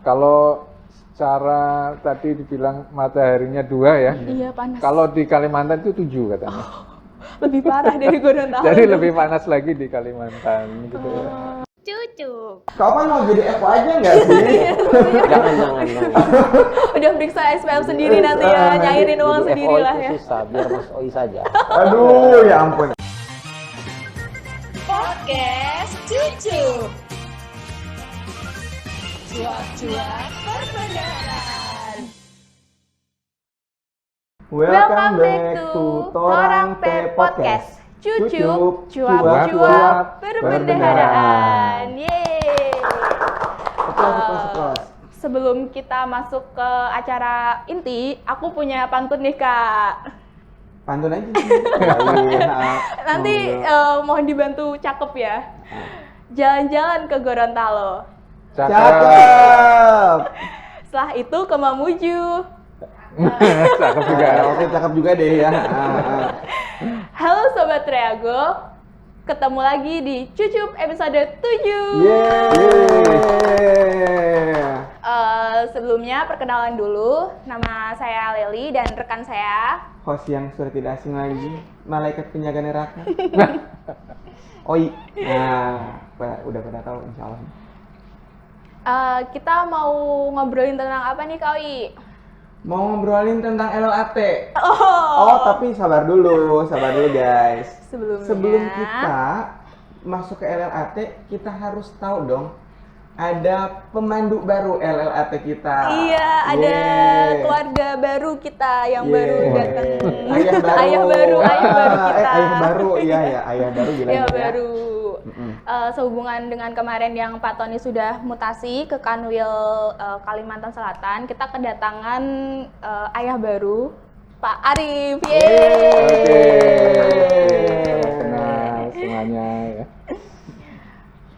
Kalau secara tadi dibilang mataharinya 2 ya. Iya, panas. Kalau di Kalimantan itu 7 katanya. Lebih parah dari Gorontalo. Jadi lebih panas lagi di Kalimantan gitu ya. Cucu. Kapan mau jadi Eko aja nggak sih? Jangan. Udah periksa SPM sendiri nanti ya, nyairin uang Jadi sendiri FO lah itu ya. susah, biar Mas Oi saja. Aduh, ya ampun. Podcast Cucu. Cuap-cuap perbedaan. Welcome back to Torang P Podcast. Cucu, cuap-cuap perbendaharaan. Yeay. Sebelum kita masuk ke acara inti, aku punya pantun nih, Kak. Pantun aja. Nanti mohon dibantu cakep ya. Jalan-jalan ke Gorontalo. Cakep. Setelah itu ke Mamuju. Cakep juga. Oke, cakep juga deh ya. Halo Sobat Triago, ketemu lagi di Cucup episode 7. Sebelumnya perkenalan dulu, nama saya Leli dan rekan saya. Host yang sudah tidak asing lagi, malaikat penjaga neraka. Oi. Nah, udah pada tahu insya Allah. Kita mau ngobrolin tentang apa nih, Kak Oi? Mau ngobrolin tentang LLAT. Oh, Tapi sabar dulu guys. Sebelumnya. Sebelum kita masuk ke LLAT, kita harus tahu dong, ada pemandu baru LLAT kita. Iya, ada Yeay. keluarga baru kita yang Yeay. baru datang. Ayah baru. Ayah baru kita. Ayah baru, iya ya, ayah baru bilang Iya, ya. baru. Sehubungan dengan kemarin yang Pak Tony sudah mutasi ke Kanwil Kalimantan Selatan, kita kedatangan ayah baru, Pak Arif. Yeay. Kenal semuanya ya.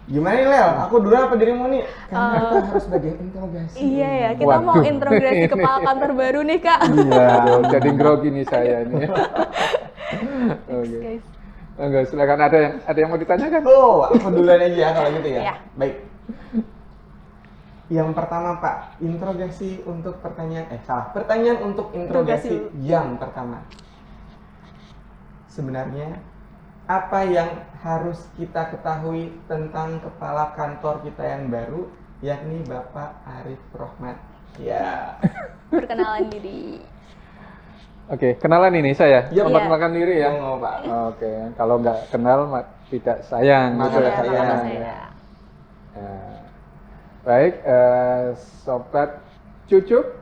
Gimana nih Lel? Aku dulu apa dirimu nih? Karena kita harus bagian interogasi. Iya ya, kita mau Waduh. interogasi kepala kantor baru nih, Kak. Iya, jadi grogi nih saya ini. Oke. Guys. Enggak, silakan ada yang mau ditanyakan? Oh, aku duluan aja kalau gitu ya. Iya. Baik. Yang pertama Pak, interogasi untuk pertanyaan, pertanyaan untuk interogasi yang pertama. Sebenarnya apa yang harus kita ketahui tentang kepala kantor kita yang baru, yakni Bapak Arif Rohman? Ya. Perkenalan diri. Oke, kenalan ini saya. Iya. Memperkenalkan diri ya. Oh, Pak. Oke, kalau nggak kenal tidak sayang. Maka gitu nggak ya. sayang. Nama saya. Nah, baik, sobat cucup,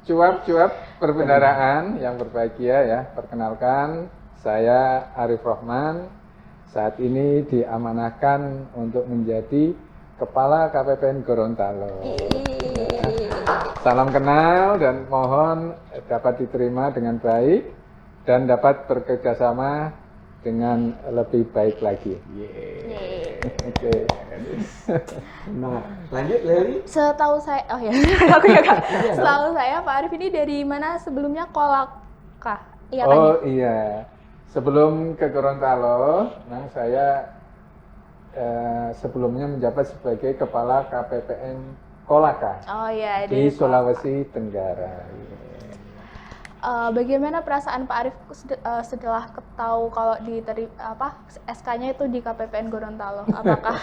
cuap-cuap perbendaharaan yang berbahagia ya. Perkenalkan, saya Arif Rohman. Saat ini diamanahkan untuk menjadi Kepala KPPN Gorontalo. Salam kenal dan mohon dapat diterima dengan baik dan dapat bekerjasama dengan lebih baik lagi. Oke. Nah, lanjut Leli. Setahu saya, oh ya, aku ya Kak. Setahu saya Pak Arif ini dari mana sebelumnya Kolaka? Iya kan? Oh iya, sebelum ke Gorontalo, nah saya sebelumnya menjabat sebagai Kepala KPPN Kolaka Oh iya, di dari Sulawesi Tenggara. Bagaimana perasaan Pak Arif setelah tahu kalau SK-nya itu di KPPN Gorontalo? Apakah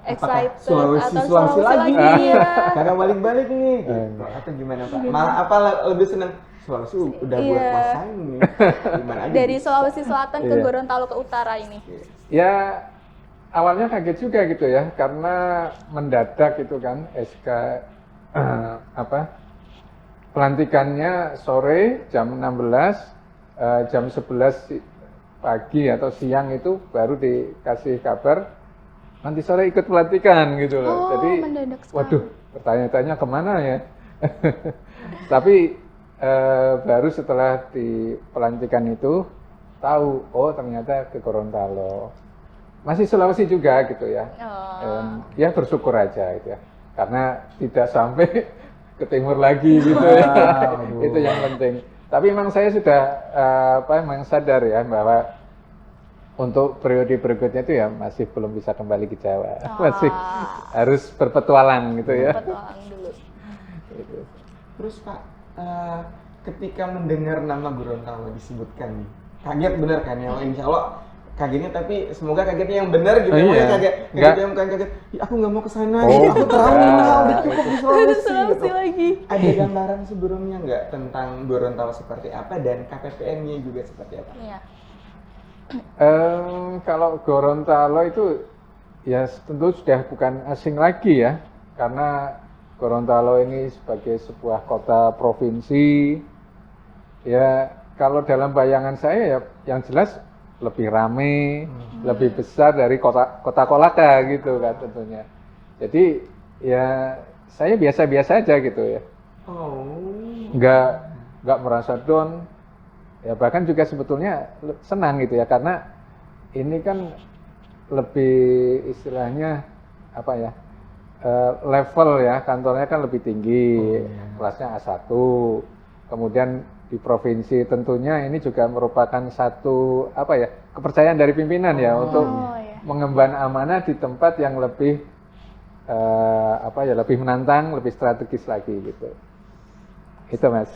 excited atau Sulawesi lagi? Ya? Karena balik-balik nih. Gitu. Atau gimana Pak? Malah apa lebih senang? Sulawesi udah buat Iya. kuasain nih. Gimana aja? Dari Sulawesi Selatan ke Iya. Gorontalo ke utara ini. Ya awalnya kaget juga gitu ya, karena mendadak gitu kan SK pelantikannya sore jam 16, jam 11 pagi atau siang itu baru dikasih kabar nanti sore ikut pelantikan gitu loh. Oh, Jadi mendadak sekali. waduh, bertanya-tanya kemana ya. Tapi baru setelah di pelantikan itu tahu, oh ternyata ke Gorontalo. Masih Sulawesi juga gitu ya. Ya bersyukur aja gitu ya. Karena tidak sampai ke timur lagi gitu ya. Itu yang penting. Tapi memang saya sudah memang sadar ya bahwa untuk periode berikutnya itu ya masih belum bisa kembali ke Jawa. Masih harus berpetualang gitu ya. Petualang dulu. Gitu. Terus Pak, ketika mendengar nama Gorontalo disebutkan nih, kaget bener kan ya? Insya Allah kagetnya, tapi semoga kagetnya yang benar gitu. Oh, Maksudnya iya. kaget yang bukan kaget. "Ih, aku nggak mau ke sana, Oh, aku trauma, enggak. udah cukup di Ada Sulawesi." Sulawesi Gitu. lagi. Ada gambaran sebelumnya nggak tentang Gorontalo seperti apa dan KPPN-nya juga seperti apa? Iya. Kalau Gorontalo itu ya tentu sudah bukan asing lagi ya, karena Gorontalo ini sebagai sebuah kota provinsi, ya kalau dalam bayangan saya ya yang jelas lebih ramai, lebih besar dari kota Kolaka gitu kan tentunya. Jadi ya saya biasa-biasa aja gitu ya, Oh. nggak merasa down, ya bahkan juga sebetulnya senang gitu ya, karena ini kan lebih istilahnya apa ya, level ya kantornya kan lebih tinggi, kelasnya A1, kemudian di provinsi tentunya ini juga merupakan satu apa ya, kepercayaan dari pimpinan ya untuk iya. mengemban amanah di tempat yang lebih apa ya, lebih menantang, lebih strategis lagi gitu. Itu Mas.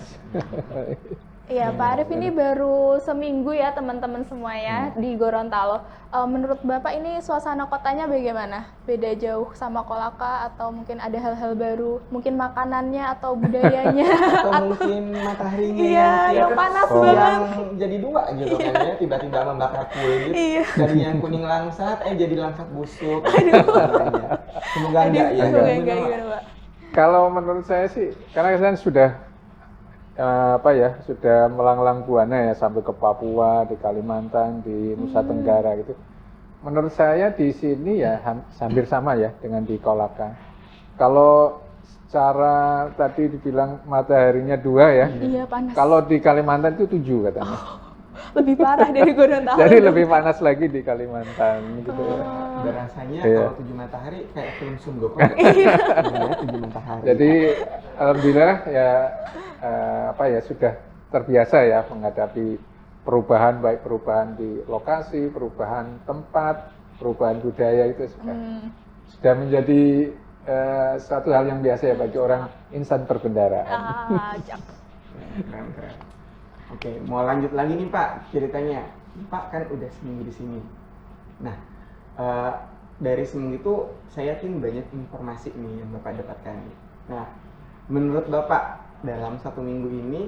Iya, Pak Arif ini baru seminggu ya teman-teman semua ya di Gorontalo. Menurut Bapak ini suasana kotanya bagaimana? Beda jauh sama Kolaka atau mungkin ada hal-hal baru? Mungkin makanannya atau budayanya? Atau mungkin mataharinya Iya, yang tiap panas siang banget. jadi dua gitu kan ya, tiba-tiba membakar kulit. Iya. Dari yang kuning langsat, jadi langsat busuk. Semoga enggak ya. Semoga Gimana, enggak, Pak? gimana, Pak? Kalau menurut saya sih, karena saya sudah apa ya, sudah melanglang buana ya sampai ke Papua, di Kalimantan, di Nusa Tenggara gitu. Menurut saya di sini ya hampir sama ya dengan di Kolaka. Kalau secara tadi dibilang mataharinya 2 ya, Iya, panas. kalau di Kalimantan itu 7 katanya. Lebih parah dari Gorontalo. Jadi lebih panas lagi di Kalimantan gitu ya. Dan rasanya Iya. kalau 7 matahari kayak film Sungguh ya, 7 matahari. Jadi alhamdulillah ya apa ya, sudah terbiasa ya menghadapi perubahan, baik perubahan di lokasi, perubahan tempat, perubahan budaya itu sudah menjadi suatu hal yang biasa ya bagi orang insan perbendaraan. Keren. Oke, mau lanjut lagi nih Pak ceritanya. Pak kan udah seminggu di sini. Nah, dari seminggu itu saya yakin banyak informasi nih yang Bapak dapatkan. Nah, menurut Bapak dalam 1 minggu ini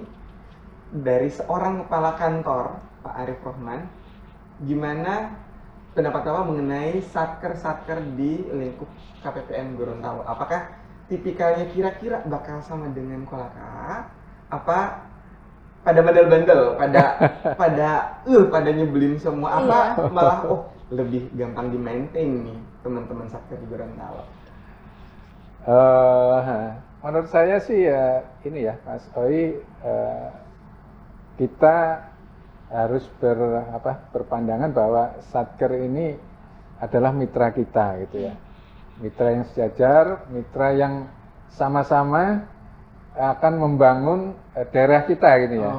dari seorang kepala kantor Pak Arif Rohman, gimana pendapat Bapak mengenai satker-satker di lingkup KPPN Gorontalo? Apakah tipikalnya kira-kira bakal sama dengan Kolaka? Apa pada bandel-bandel, pada nyebelin semua? Apa malah lebih gampang di-maintain nih teman-teman satker di Gorontalo? Menurut saya sih ya ini ya Mas Oi, kita harus berpandangan bahwa satker ini adalah mitra kita gitu ya, mitra yang sejajar, mitra yang sama-sama akan membangun daerah kita gitu ya,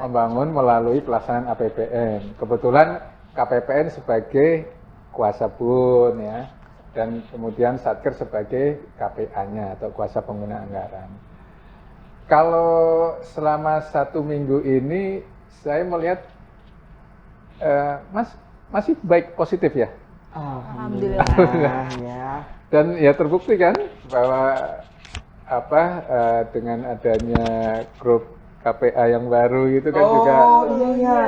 membangun melalui pelaksanaan APBN. Kebetulan KPPN sebagai kuasa bun ya, dan kemudian satker sebagai KPA-nya atau kuasa pengguna anggaran. Kalau selama 1 minggu ini saya melihat masih baik, positif ya. Alhamdulillah ya. Dan ya terbukti kan bahwa dengan adanya grup KPA yang baru gitu kan juga,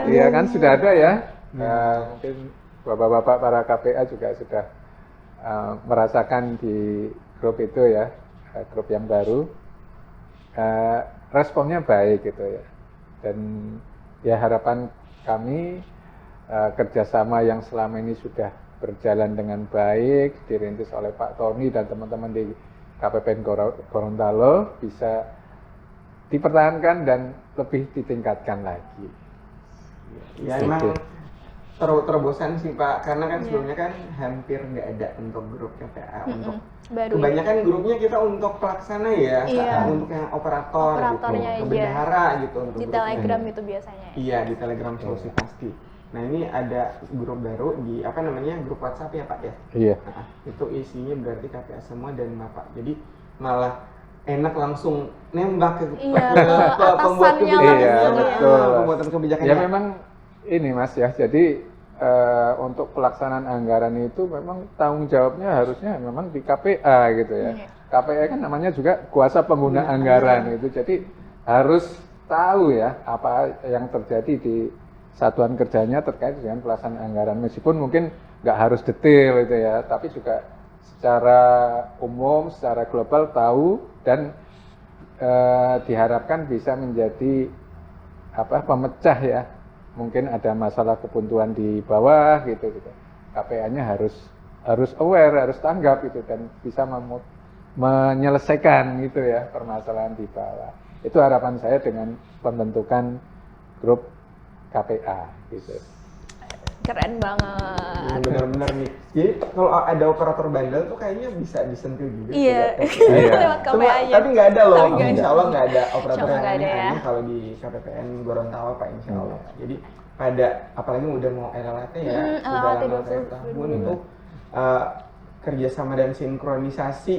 iya kan sudah ada ya. Mungkin bapak-bapak para KPA juga sudah merasakan di grup itu ya, grup yang baru, responnya baik gitu ya. Dan ya harapan kami kerjasama yang selama ini sudah berjalan dengan baik, dirintis oleh Pak Tony dan teman-teman di KPPN Gorontalo bisa dipertahankan dan lebih ditingkatkan lagi. Ya emang terbosan sih Pak, karena kan sebelumnya kan hampir nggak ada untuk grup KPA, untuk Baru kebanyakan grupnya kita untuk pelaksana ya, untuk yang operatornya gitu, aja. bendahara gitu untuk di grupnya. Telegram itu biasanya. Iya, di Telegram Solusi Pasti. Nah ini ada grup baru di grup WhatsApp ya Pak ya. Iya. Nah, itu isinya berarti KPA semua dan Bapak. Jadi malah enak langsung nembak ke Iya, ke ke pembuat atasannya kebijakan. Iya, langsung ya. betul. Pembuatan kebijakan. Ya memang ini Mas ya, jadi untuk pelaksanaan anggaran itu memang tanggung jawabnya harusnya memang di KPA gitu ya. Iya. KPA kan namanya juga kuasa pengguna anggaran gitu, jadi harus tahu ya apa yang terjadi di satuan kerjanya terkait dengan pelaksanaan anggaran, meskipun mungkin nggak harus detail itu ya, tapi juga secara umum, secara global tahu dan diharapkan bisa menjadi pemecah ya. Mungkin ada masalah kebuntuan di bawah gitu. KPA-nya harus aware, harus tanggap gitu dan bisa menyelesaikan gitu ya permasalahan di bawah. Itu harapan saya dengan pembentukan grup KPA gitu. Keren banget. Benar-benar nih. Jadi kalau ada operator bandel tuh kayaknya bisa disentuh juga. Iya, Iya. lewat KPA-nya. Tapi nggak ada loh. Tapi nggak ada. Insya Allah nggak ada operator Insya Allah yang nggak ada aneh-aneh ya. kalau di KPPN Gorontalo Pak, Insya Allah. Jadi pada apalagi udah mau LLAT ya, udah LLAT lama 20 tahun itu kerjasama dan sinkronisasi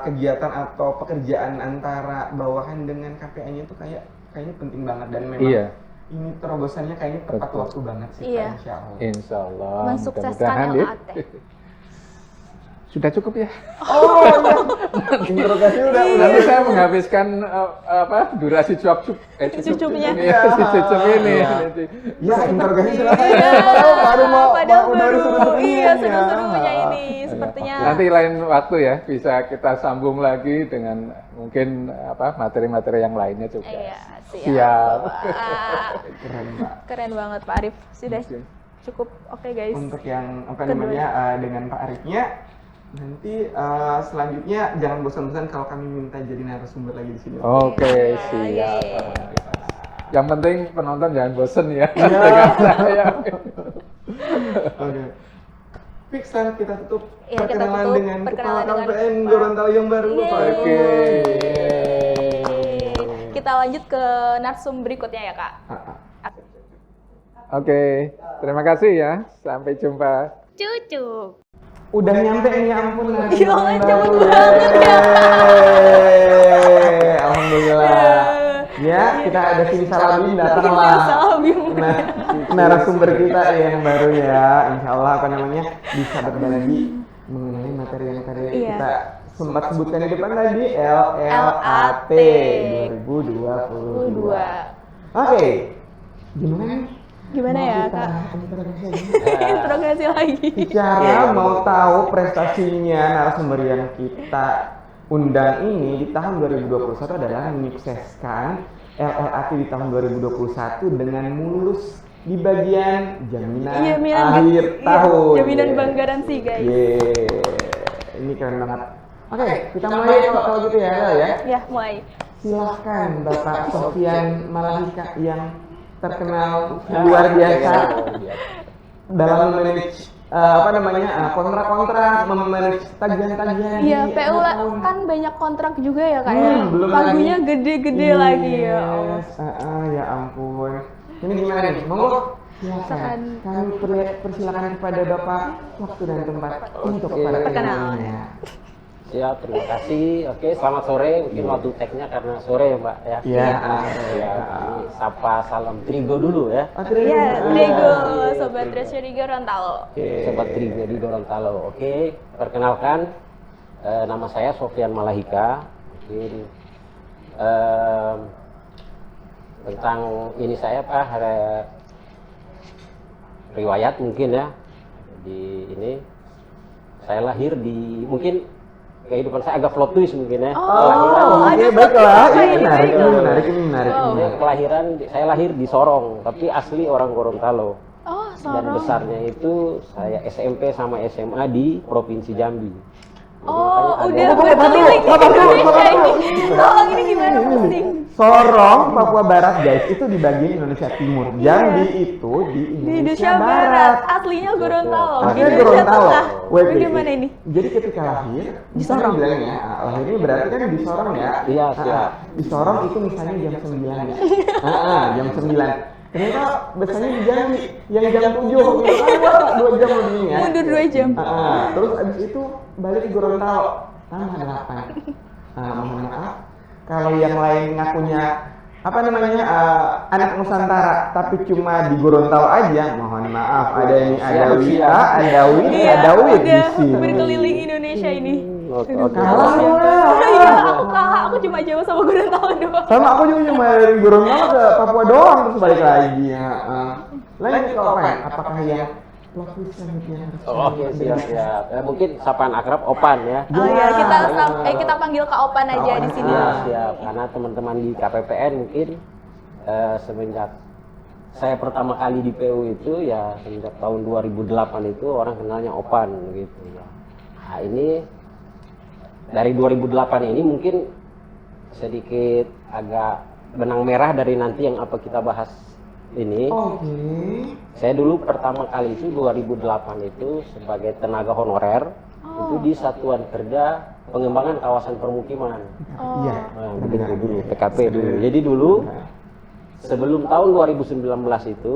kegiatan atau pekerjaan antara bawahan dengan KPA-nya itu kayaknya penting banget dan memang Iya. ini terobosannya kayaknya tepat Betul. waktu banget sih Iya. Pak, Insya Allah. Insya Allah. Mensukseskan mudah-mudahan ya. LAT. Sudah cukup ya. Oh iya, interogasi udah. Nanti saya menghabiskan durasi Cucupnya. ini ya, si cucup ini. Iya. Nanti. Ya, interogasi silakan. Iya, Baru mau padahal udah baru. seru-serunya Iya, ya. seru-serunya ini. Sepertinya Nanti lain waktu ya bisa kita sambung lagi dengan mungkin materi-materi yang lainnya juga. iya, Siap. siap. Wah, Keren Pak. keren banget Pak Arif. Sudah cukup oke guys. Untuk yang Kedua. namanya dengan Pak Arifnya, nanti selanjutnya jangan bosan-bosan kalau kami minta jadi narasumber lagi di sini. Oke, Iya, siap. iya. Yang penting penonton jangan bosen ya. Iya. Dengan saya. Oke. Fix sekarang kita tutup Iya, kita perkenalan tutup dengan perkenalan Kepala dengan KPN Pak. Gorontalo yang baru Bapak. Oke. Kita lanjut ke narsum berikutnya ya Kak. Oke, terima kasih ya. Sampai jumpa. Cucu. Udah nyampe nih, ya ampun. Ya Allah, narasumber cepet baru. banget ya. Yeay, alhamdulillah. Ya, kita ada simsalabim datanglah. Simsalabim. Nah, narasumber kita yang baru ya, insya Allah bisa berbagi mengenai materi-materi yang Iya. kita sempat sebutkan di depan tadi LLAT 2022. Oke, gimana nih? Gimana Mau ya kita Kak? interogasi lagi? Interogasi lagi. Bicara mau tahu prestasinya narasumber yang kita undang ini di tahun 2021 adalah menyukseskan LLAT di tahun 2021 dengan mulus di bagian jaminan akhir tahun. Jaminan bank garansi guys. Yeay, ini keren banget. Oke, kita mulai kalau gitu ya, Del, ya. Ya, mulai. Silahkan Bapak Sofyan Malahika yang terkenal luar biasa dalam memanage kontrak-kontrak, memanage tagihan-tagihan. Iya, di PU akhir tahun. kan banyak kontrak juga ya Kak ya. Belum Pagunya lagi. gede-gede lagi ya Allah. Ya ampun. Ini gimana nih? Monggo. Silakan. Kami persilakan kepada Bapak waktu dan tempat untuk para Perkenalan. penanya. Siap, terima kasih. Oke, selamat sore. Mungkin waktu tag-nya karena sore ya, Mbak ya. Iya. Ya, ini sapa salam Trigo dulu ya. Iya, Diego, Sobat Treasury Gorontalo. Sobat Trigo di Gorontalo. Oke, perkenalkan nama saya Sofyan Malahika. Mungkin tentang ini saya Pak riwayat mungkin ya. Di ini saya lahir di mungkin kehidupan saya agak plot twist mungkin ya. Oh, Oke, ada baiklah. foto Ini ini, menarik, baiklah. ini menarik. Kelahiran saya lahir di Sorong, tapi asli orang Gorontalo. Oh, Dan Sorong. besarnya itu saya SMP sama SMA di Provinsi Jambi. Jadi Oh, makanya udah ada- berkeliling di Indonesia ini. Tolong ini gimana pusing? Sorong, Papua Barat guys, itu di bagian Indonesia Timur. Jambi itu di Di Indonesia Indonesia Barat, Barat. aslinya Gorontalo. Akhirnya Indonesia Gorontalo. Tengah. Wait. Bagaimana ini? Jadi ketika lahir Di Sorong. bilangnya, lahirnya berarti kan di Sorong ya. Iya, siap. Di Sorong itu misalnya jam 9 ya. Jam 9. Ternyata biasanya di Jambi yang jam 7. Kan 2 jam lebih ya. Mundur 2 jam. Terus abis itu balik ke Gorontalo tambah 8. mohon maaf, kalau yang lain ngakunya apa namanya anak Nusantara tapi cuma di Gorontalo aja, mohon maaf, ada ini, ada Wita, ada Win, ada Wid di sini. Berkeliling Indonesia ini. Oke. Kalah Iya, aku kalah, aku cuma jauh sama Gorontalo doang. sama aku juga cuma dari Gorontalo ke Papua doang terus balik lagi ya. Lanjut ke Opan, apakah yang waktu selanjutnya harus Oke, siap. Mungkin sapaan akrab Opan ya. Oh iya, kita panggil Kak Opan aja di sini. Iya, siap. Karena teman-teman di KPPN mungkin semenjak saya pertama kali di PU itu ya semenjak tahun 2008 itu orang kenalnya Opan gitu ya. Nah, ini dari 2008 ini mungkin sedikit agak benang merah dari nanti yang apa kita bahas ini. Oke. Saya dulu pertama kali itu 2008 itu sebagai tenaga honorer itu di Satuan Kerja Pengembangan Kawasan Permukiman. Iya. Nah, begitu dulu, PKP dulu. Jadi dulu sebelum tahun 2019 itu,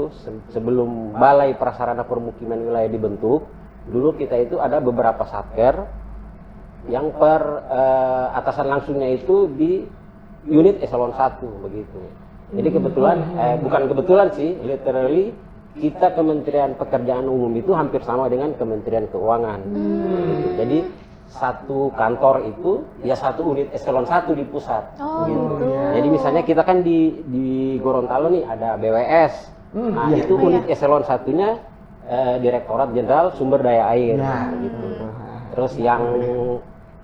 sebelum Balai Prasarana Permukiman Wilayah dibentuk, dulu kita itu ada beberapa satker yang atasan langsungnya itu di unit eselon 1 begitu. Jadi kebetulan, bukan kebetulan sih, literally kita Kementerian Pekerjaan Umum itu hampir sama dengan Kementerian Keuangan. Gitu. Jadi satu kantor itu ya satu unit eselon 1 di pusat. Gitu. Jadi misalnya kita kan di Gorontalo nih ada BWS. Nah itu unit eselon 1-nya Direktorat Jenderal Sumber Daya Air. Gitu. Terus yang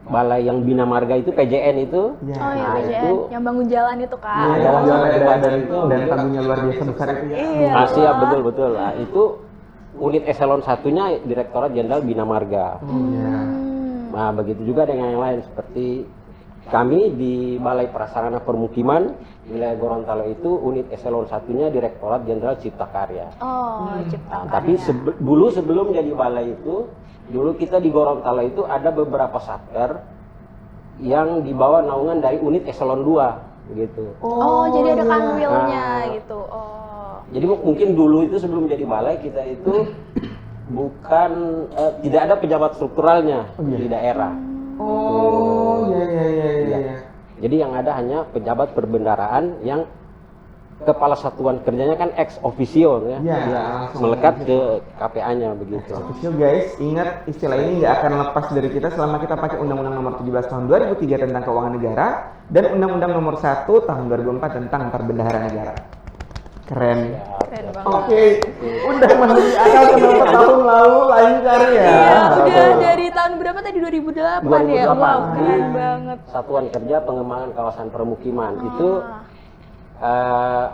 balai yang Bina Marga itu PJN itu. Oh iya, Nah, PJN. itu Yang bangun jalan itu, Kak. Iya, jalan-jalan dan itu dan tanggungnya luar biasa besar itu ya. Iya. Siap, betul. Nah, itu unit eselon 1-nya Direktorat Jenderal Bina Marga. Nah, begitu juga dengan yang lain seperti kami di Balai Prasarana Permukiman wilayah Gorontalo itu unit eselon 1-nya Direktorat Jenderal Cipta Karya. Oh, Cipta Nah, tapi Karya. dulu sebelum jadi balai itu, dulu kita di Gorontalo itu ada beberapa satker yang dibawa naungan dari unit eselon 2 begitu. Oh, jadi ada kanwilnya Nah. gitu. Oh. Jadi mungkin dulu itu sebelum jadi balai kita itu bukan tidak ada pejabat strukturalnya di daerah. Oh, iya. Jadi yang ada hanya pejabat perbendaraan yang kepala satuan kerjanya kan ex officio ya. Iya, Dia langsung melekat ke KPA-nya begitu. Official guys, ingat istilah ini nggak akan lepas dari kita selama kita pakai Undang-Undang Nomor 17 Tahun 2003 tentang Keuangan Negara dan Undang-Undang Nomor 1 Tahun 2004 tentang Perbendaharaan Negara. Keren. Keren banget. Oke, udah masuk di akal kenapa tahun lalu lancar ya. Iya, udah dari tahun berapa tadi? 2008 ya? 2008. Wow, keren banget. Satuan Kerja Pengembangan Kawasan Permukiman itu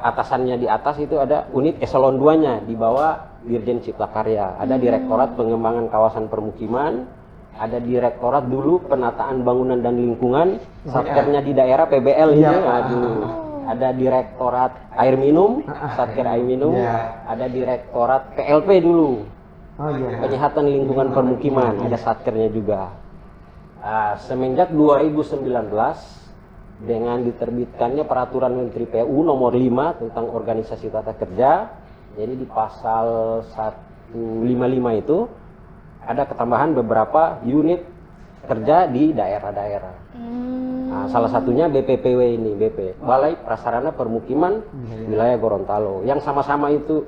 atasannya di atas itu ada unit eselon 2-nya di bawah Dirjen Cipta Karya, ada Direktorat Pengembangan Kawasan Permukiman, ada Direktorat dulu Penataan Bangunan dan Lingkungan, satkernya di daerah PBL ini, ada Direktorat Air Minum, satker air minum, ada Direktorat PLP dulu, Penyihatan Lingkungan Permukiman, ada satkernya juga. Semenjak 2019 dengan diterbitkannya Peraturan Menteri PU Nomor 5 tentang Organisasi Tata Kerja, jadi di pasal 155 itu ada ketambahan beberapa unit kerja di daerah-daerah. Nah, salah satunya BPPW ini, Balai Prasarana Permukiman Wilayah Gorontalo, yang sama-sama itu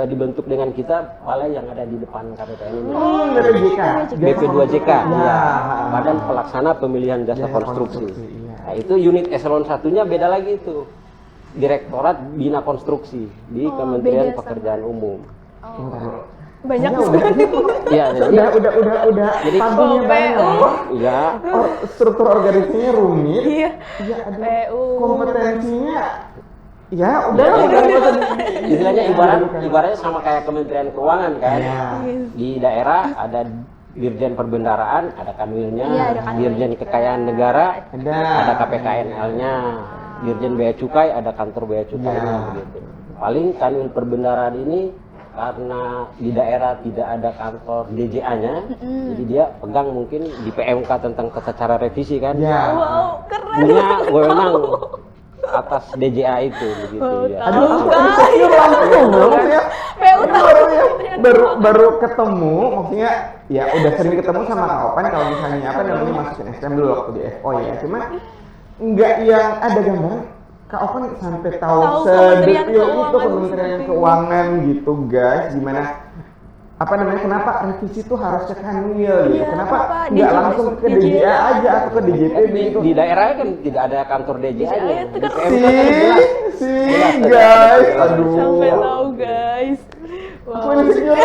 dibentuk dengan kita balai yang ada di depan KPPN ini. BP2JK, ya, Badan Pelaksana Pemilihan Jasa Konstruksi. Nah, itu unit eselon 1-nya beda lagi itu. Direktorat Bina Konstruksi di Kementerian Pekerjaan Umum. Banyak sekali. Iya, udah. Jadi Tabunya banyak. Iya. Struktur organisasinya rumit. Iya. Iya, ada PU. kompetensinya. Ya, udah. Istilahnya ibaratnya sama kayak Kementerian Keuangan kan. Di daerah ada Dirjen Perbendaraan, ada kanwilnya, Dirjen Kekayaan Negara, ada KPKNL-nya, Dirjen Bea Cukai, ada kantor Bea Cukai-nya begitu. Paling kanwil perbendaraan ini karena di daerah tidak ada kantor DJA-nya, jadi dia pegang mungkin di PMK tentang tata cara revisi kan. Wow, keren. Punya wewenang atas DJA itu begitu ya. Aduh, aku insecure langsung maksudnya. PU Ini tahu baru ya, baru ketemu, maksudnya ya udah sering ketemu sama Kak Opan kalau misalnya apa namanya masukin STM dulu waktu di FO ya. Cuma nggak yang ada gambaran Kak Opan sampai tahu Kementerian sedetil itu Keuangan Kementerian gitu. Keuangan gitu guys. Gimana apa namanya kenapa revisi itu harus ke Kanwil gitu? Iya, Kenapa kenapa nggak DJA langsung ke DJA aja atau ke DJPB gitu? Di daerah kan tidak ada kantor DJA nya. itu kan Sih guys, aduh. sampai tahu guys. Aku insecure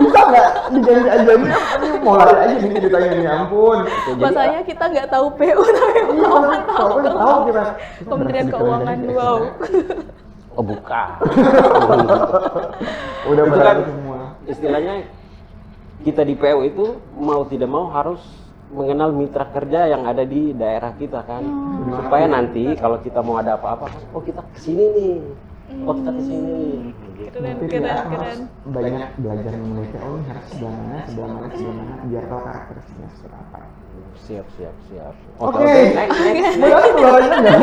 bisa nggak diganti aja nih? Aduh, mulai aja nih ceritanya nih, ampun. Masanya kita nggak tahu PU tapi Iya, Keuangan tahu. tahu kita. Kementerian Keuangan, wow. Oh bukan. Udah Itu berarti kan semua. istilahnya kita di PU itu mau tidak mau harus mengenal mitra kerja yang ada di daerah kita kan, supaya nanti kalau kita mau ada apa-apa, oh kita kesini nih, oh kita kesini nih. Gitu. Keren, Mungkin keren, ya, aku keren. harus banyak belajar mengenai PO ini harus sebelah mana, biar tahu karakteristiknya seperti apa. Siap. Oke. Next. Mulai keluarannya nggak?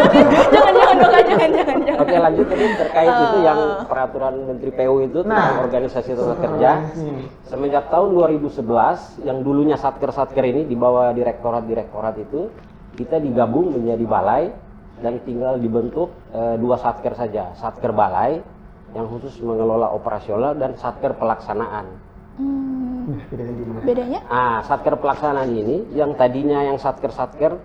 Jangan dong, jangan. Oke lanjut tadi terkait itu yang peraturan Menteri PU itu tentang Nah, organisasi tenaga kerja. Semenjak tahun 2011 yang dulunya satker ini di bawah direktorat itu kita digabung menjadi balai dan tinggal dibentuk dua satker saja, satker balai yang khusus mengelola operasional dan satker pelaksanaan. Nah, bedanya gimana? Bedanya? Satker pelaksanaan ini yang tadinya yang satker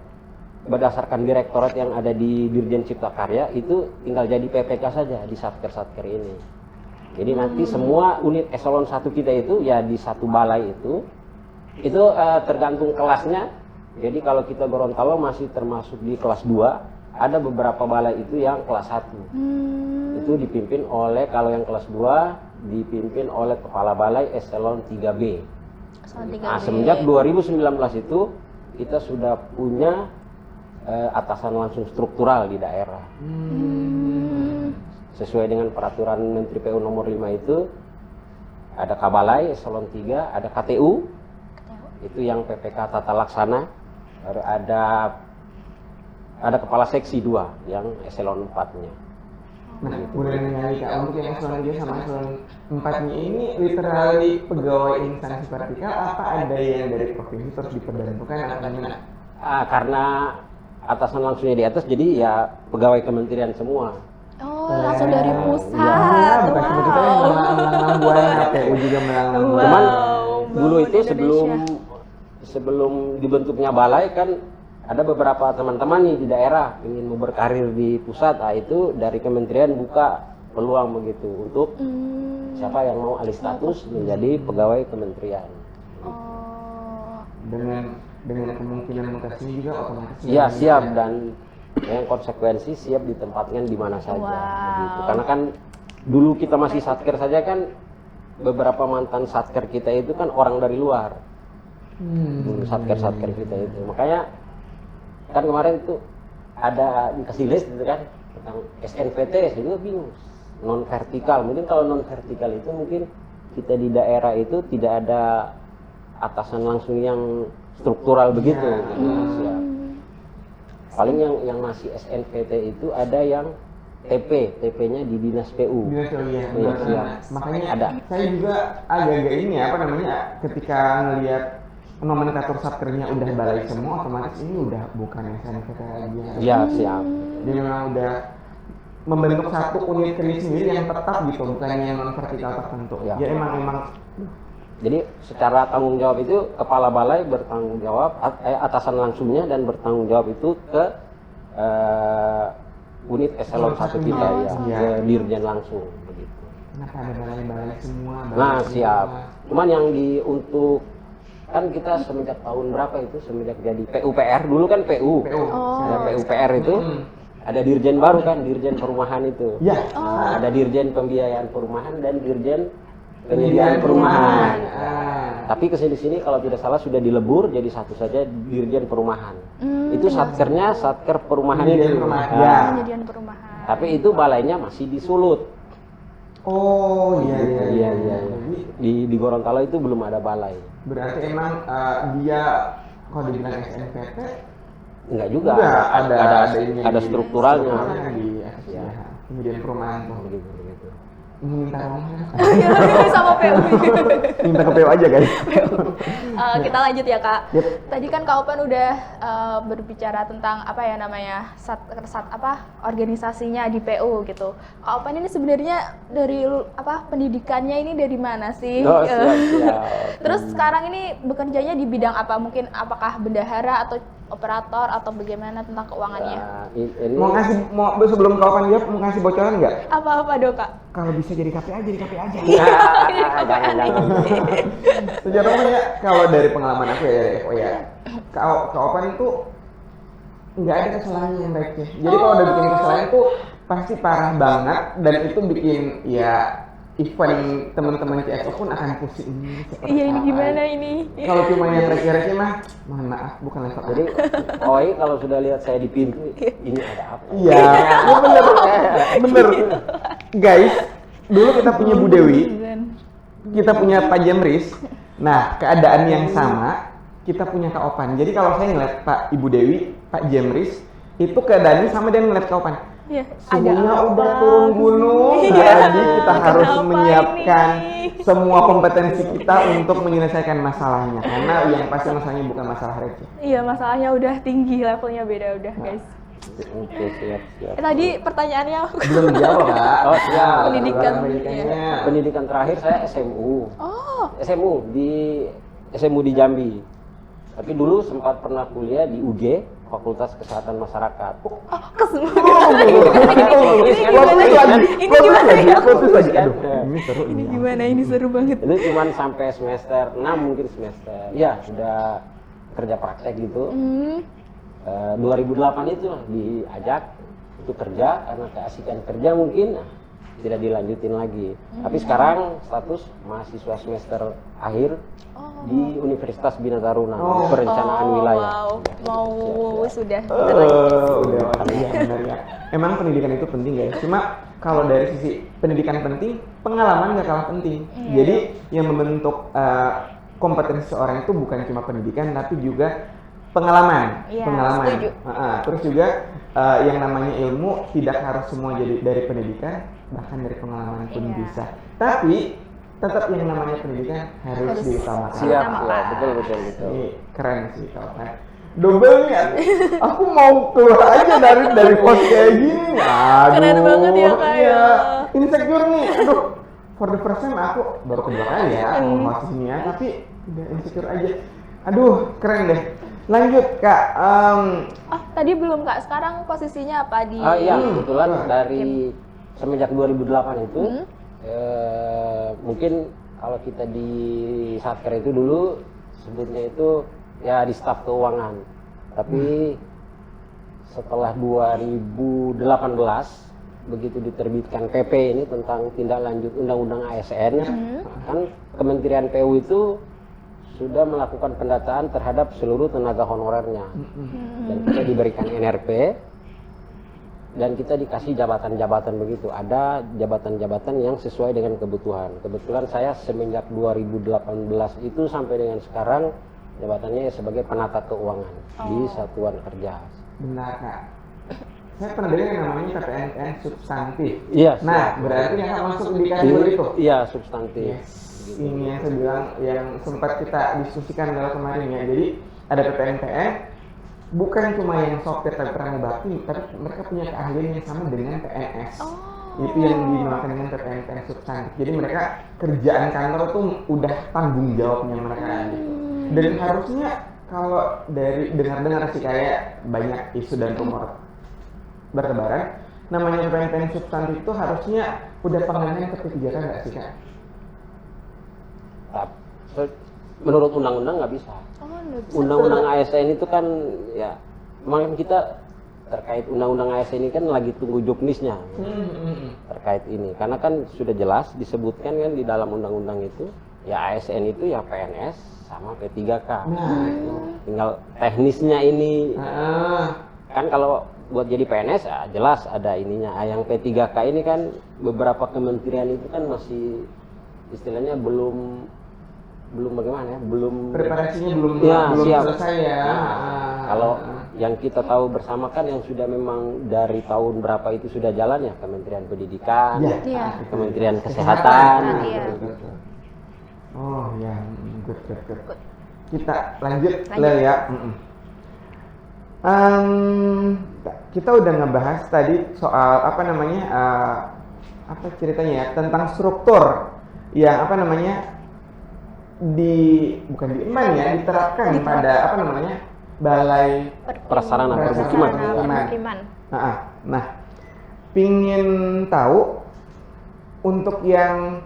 berdasarkan direktorat yang ada di Dirjen Cipta Karya itu tinggal jadi PPK saja di satker ini. Jadi nanti semua unit eselon 1 kita itu ya di satu balai itu tergantung kelasnya. Jadi kalau kita Gorontalo masih termasuk di kelas 2, ada beberapa balai itu yang kelas 1. Itu dipimpin oleh, kalau yang kelas 2 dipimpin oleh kepala balai eselon 3B. Semenjak 2019 itu kita sudah punya atasan langsung struktural di daerah. Sesuai dengan peraturan Menteri PU nomor 5 itu ada Kabalai eselon 3, ada KTU. Itu yang PPK tata laksana. Baru ada kepala seksi 2 yang eselon 4-nya. Nah, boleh nanya nih Kak, untuk yang eselon 3 sama eselon 4-nya ini literally pegawai instansi vertikal apa ada yang dari provinsi terus diperbantukan atau gimana? Karena atasan langsungnya di atas, jadi ya pegawai kementerian semua. Oh, langsung dari pusat. Ya, bukan cuma kita yang melang buana, PU juga melang buana. Cuman Bank dulu itu Indonesia. sebelum dibentuknya balai kan ada beberapa teman-teman nih di daerah ingin mau berkarir di pusat, itu dari kementerian buka peluang begitu untuk siapa yang mau alih status menjadi pegawai kementerian. Oh. Dengan kemungkinan mutasinya juga otomatis. Iya siap, dan yang konsekuensi siap ditempatkan di mana saja. Wow. Begitu. Karena kan dulu kita masih satker saja kan, beberapa mantan satker kita itu kan orang dari luar. Dulu satker kita itu, makanya kan kemarin itu ada dikasih list gitu kan tentang SNVT, saya juga bingung non vertikal. Mungkin kalau non vertikal itu mungkin kita di daerah itu tidak ada atasan langsung yang struktural begitu. Siap. Paling yang masih SNVT itu ada yang TP-nya di Dinas PU. Dinas PU ya. Iya, siap. Makanya Ada. saya juga agak-agak ini apa namanya ketika ngelihat nomenklatur satkernya udah balai semua, otomatis ini udah bukan SNVT lagi. Iya, siap. Dia memang udah membentuk satu unit kerja sendiri yang tetap gitu, bukan yang non vertikal tertentu. Ya. Ya emang Jadi secara tanggung jawab itu kepala balai bertanggung jawab atasan langsungnya dan bertanggung jawab itu ke unit eselon 1 kita ya, Iya. ke dirjen langsung begitu. kenapa ada balai-balai semua? Nah, siap. Cuman yang untuk kan kita semenjak tahun berapa itu, semenjak jadi PUPR dulu kan PU. Ada PUPR itu ada dirjen baru kan, dirjen perumahan itu. Ya. Nah, ada dirjen pembiayaan perumahan dan dirjen penyediaan perumahan. Tapi kesini kalau tidak salah sudah dilebur jadi satu saja, dirjen perumahan. Itu satkernya satker perumahan itu. Nah, Penyediaan perumahan. tapi itu balainya masih di Sulut. Oh iya. Di Gorontalo itu belum ada balai. Berarti emang dia kalau dibilang SNVT Enggak juga, Enggak, ada strukturalnya. Di kemudian perumahan tuh. Begitu. Minta rumah. Ya, nanti sama PU. Minta ke PU aja guys. Kita lanjut ya Kak. Yep. Tadi kan Kak Opan udah berbicara tentang organisasinya di PU gitu. Kak Opan ini sebenarnya dari pendidikannya ini dari mana sih? Oh, siap. Terus sekarang ini bekerjanya di bidang apa? Mungkin apakah bendahara atau operator atau bagaimana tentang keuangannya? Nah, ini Sebelum kawan jawab mau ngasih bocoran nggak? Apa dong Kak? Kalau bisa jadi KPA aja. jangan. Sejujurnya kalau dari pengalaman aku ya dari FO ya, Kak Opan itu nggak ada kesalahan yang receh. Jadi kalau udah bikin kesalahan itu pasti parah banget dan itu bikin ya event teman-teman CXO pun akan pusing ini seperti Iya, ini apa. gimana ini? Kalau cuma yang receh-receh mah mohon maaf bukan level Jadi OI kalau sudah lihat saya di pintu, ini ada apa? iya bener guys, dulu kita punya Bu Dewi, kita punya Pak Jemris. Nah, keadaan yang sama kita punya Kak Opan. Jadi kalau saya ngeliat Pak Ibu Dewi, Pak Jemris, itu keadaannya sama dengan ngeliat Kak Opan. Ya, Semuanya udah turun gunung, jadi kita harus Kenapa menyiapkan ini? semua kompetensi kita untuk menyelesaikan masalahnya. Karena yang pasti masalahnya bukan masalah receh. Iya, masalahnya udah tinggi, levelnya beda udah guys. Oke, siap. Tadi pertanyaannya Belum dijawab, Kak. Oh, siap. Pendidikannya. Pendidikan terakhir saya SMU. Oh, SMU di Jambi. Tapi dulu sempat pernah kuliah di UG, Fakultas Kesehatan Masyarakat. ini gimana? Ini seru banget. Itu cuma sampai semester 6 mungkin semester. Ya, sudah kerja praktek gitu. 2008 itu diajak itu kerja karena keasikan kerja mungkin tidak dilanjutin lagi. Tapi sekarang status mahasiswa semester akhir di Universitas Bina Taruna, perencanaan wilayah. Wow, mau sudah. Udah benar ya. Emang pendidikan itu penting guys. Cuma kalau dari sisi pendidikan penting, pengalaman nggak kalah penting. Jadi yang membentuk kompetensi seorang itu bukan cuma pendidikan, tapi juga pengalaman. Iya, Pengalaman. setuju. Terus juga yang namanya ilmu tidak harus semua jadi dari pendidikan, bahkan dari pengalaman pun Iya. bisa. Tapi tetap yang namanya pendidikan harus diutamakan. Siap, Utamakan. betul. Ini keren sih kawan. Double nih, aku mau keluar aja dari pos kayak gini. Aduh, Keren banget ya, Kak, iya. ya. Insecure nih, aduh. For the first time aku baru kedua kali ya mau sini ya, tapi udah insecure aja. Aduh, keren deh. Lanjut Kak. Tadi belum Kak. Sekarang posisinya apa di? Iya, kebetulan dari semenjak 2008 itu mungkin kalau kita di Satker itu dulu sebutnya itu ya di staf keuangan. Tapi setelah 2018 begitu diterbitkan PP ini tentang tindak lanjut Undang-Undang ASN, kan Kementerian PU itu sudah melakukan pendataan terhadap seluruh tenaga honorernya. Dan kita diberikan NRP dan kita dikasih jabatan-jabatan begitu. Ada jabatan-jabatan yang sesuai dengan kebutuhan. Kebetulan saya semenjak 2018 itu sampai dengan sekarang jabatannya sebagai penata keuangan di Satuan Kerja. Benar Kak. Saya pernah dengar yang namanya PPNPN substantif. Iya. Nah, berarti yang masuk di kategori itu. Iya, substantif. Ini yang saya bilang yang sempat kita diskusikan dalam kemarin ya. Jadi ada PPNPN, bukan cuma yang sopir tapi pramugari bakti, tapi mereka punya keahlian yang sama dengan PNS. Itu yang dinamakan dengan PPNPN substantif. Jadi mereka kerjaan kantor tuh udah tanggung jawabnya mereka. Dan harusnya kalau dari dengar-dengar sih kayak banyak isu dan rumor bertebaran, namanya PPNPN substantif itu harusnya udah pengennya kebijakan nggak sih Kak? Menurut undang-undang nggak bisa. Undang-undang ASN itu kan ya, memang kita terkait undang-undang ASN ini kan lagi tunggu juknisnya terkait ini, karena kan sudah jelas disebutkan kan di dalam undang-undang itu ya ASN itu ya PNS sama P3K. Tinggal teknisnya ini kan kalau buat jadi PNS ya jelas ada ininya. Yang P3K ini kan beberapa kementerian itu kan masih istilahnya belum bagaimana ya, belum Preparasinya belum ya, siap. selesai ya. Kalau yang kita tahu bersama kan yang sudah memang dari tahun berapa itu sudah jalan ya, Kementerian Pendidikan, Iya. Kementerian Kesehatan. Iya. Betul. Oh ya, good. Kita lanjut Lanjut. Le ya. Kita udah ngebahas tadi soal apa namanya, apa ceritanya ya, tentang struktur yang apa namanya bukan diemban ya, diterapkan pada apa namanya balai. Prasarana permukiman. Permukiman. Nah, pingin tahu untuk yang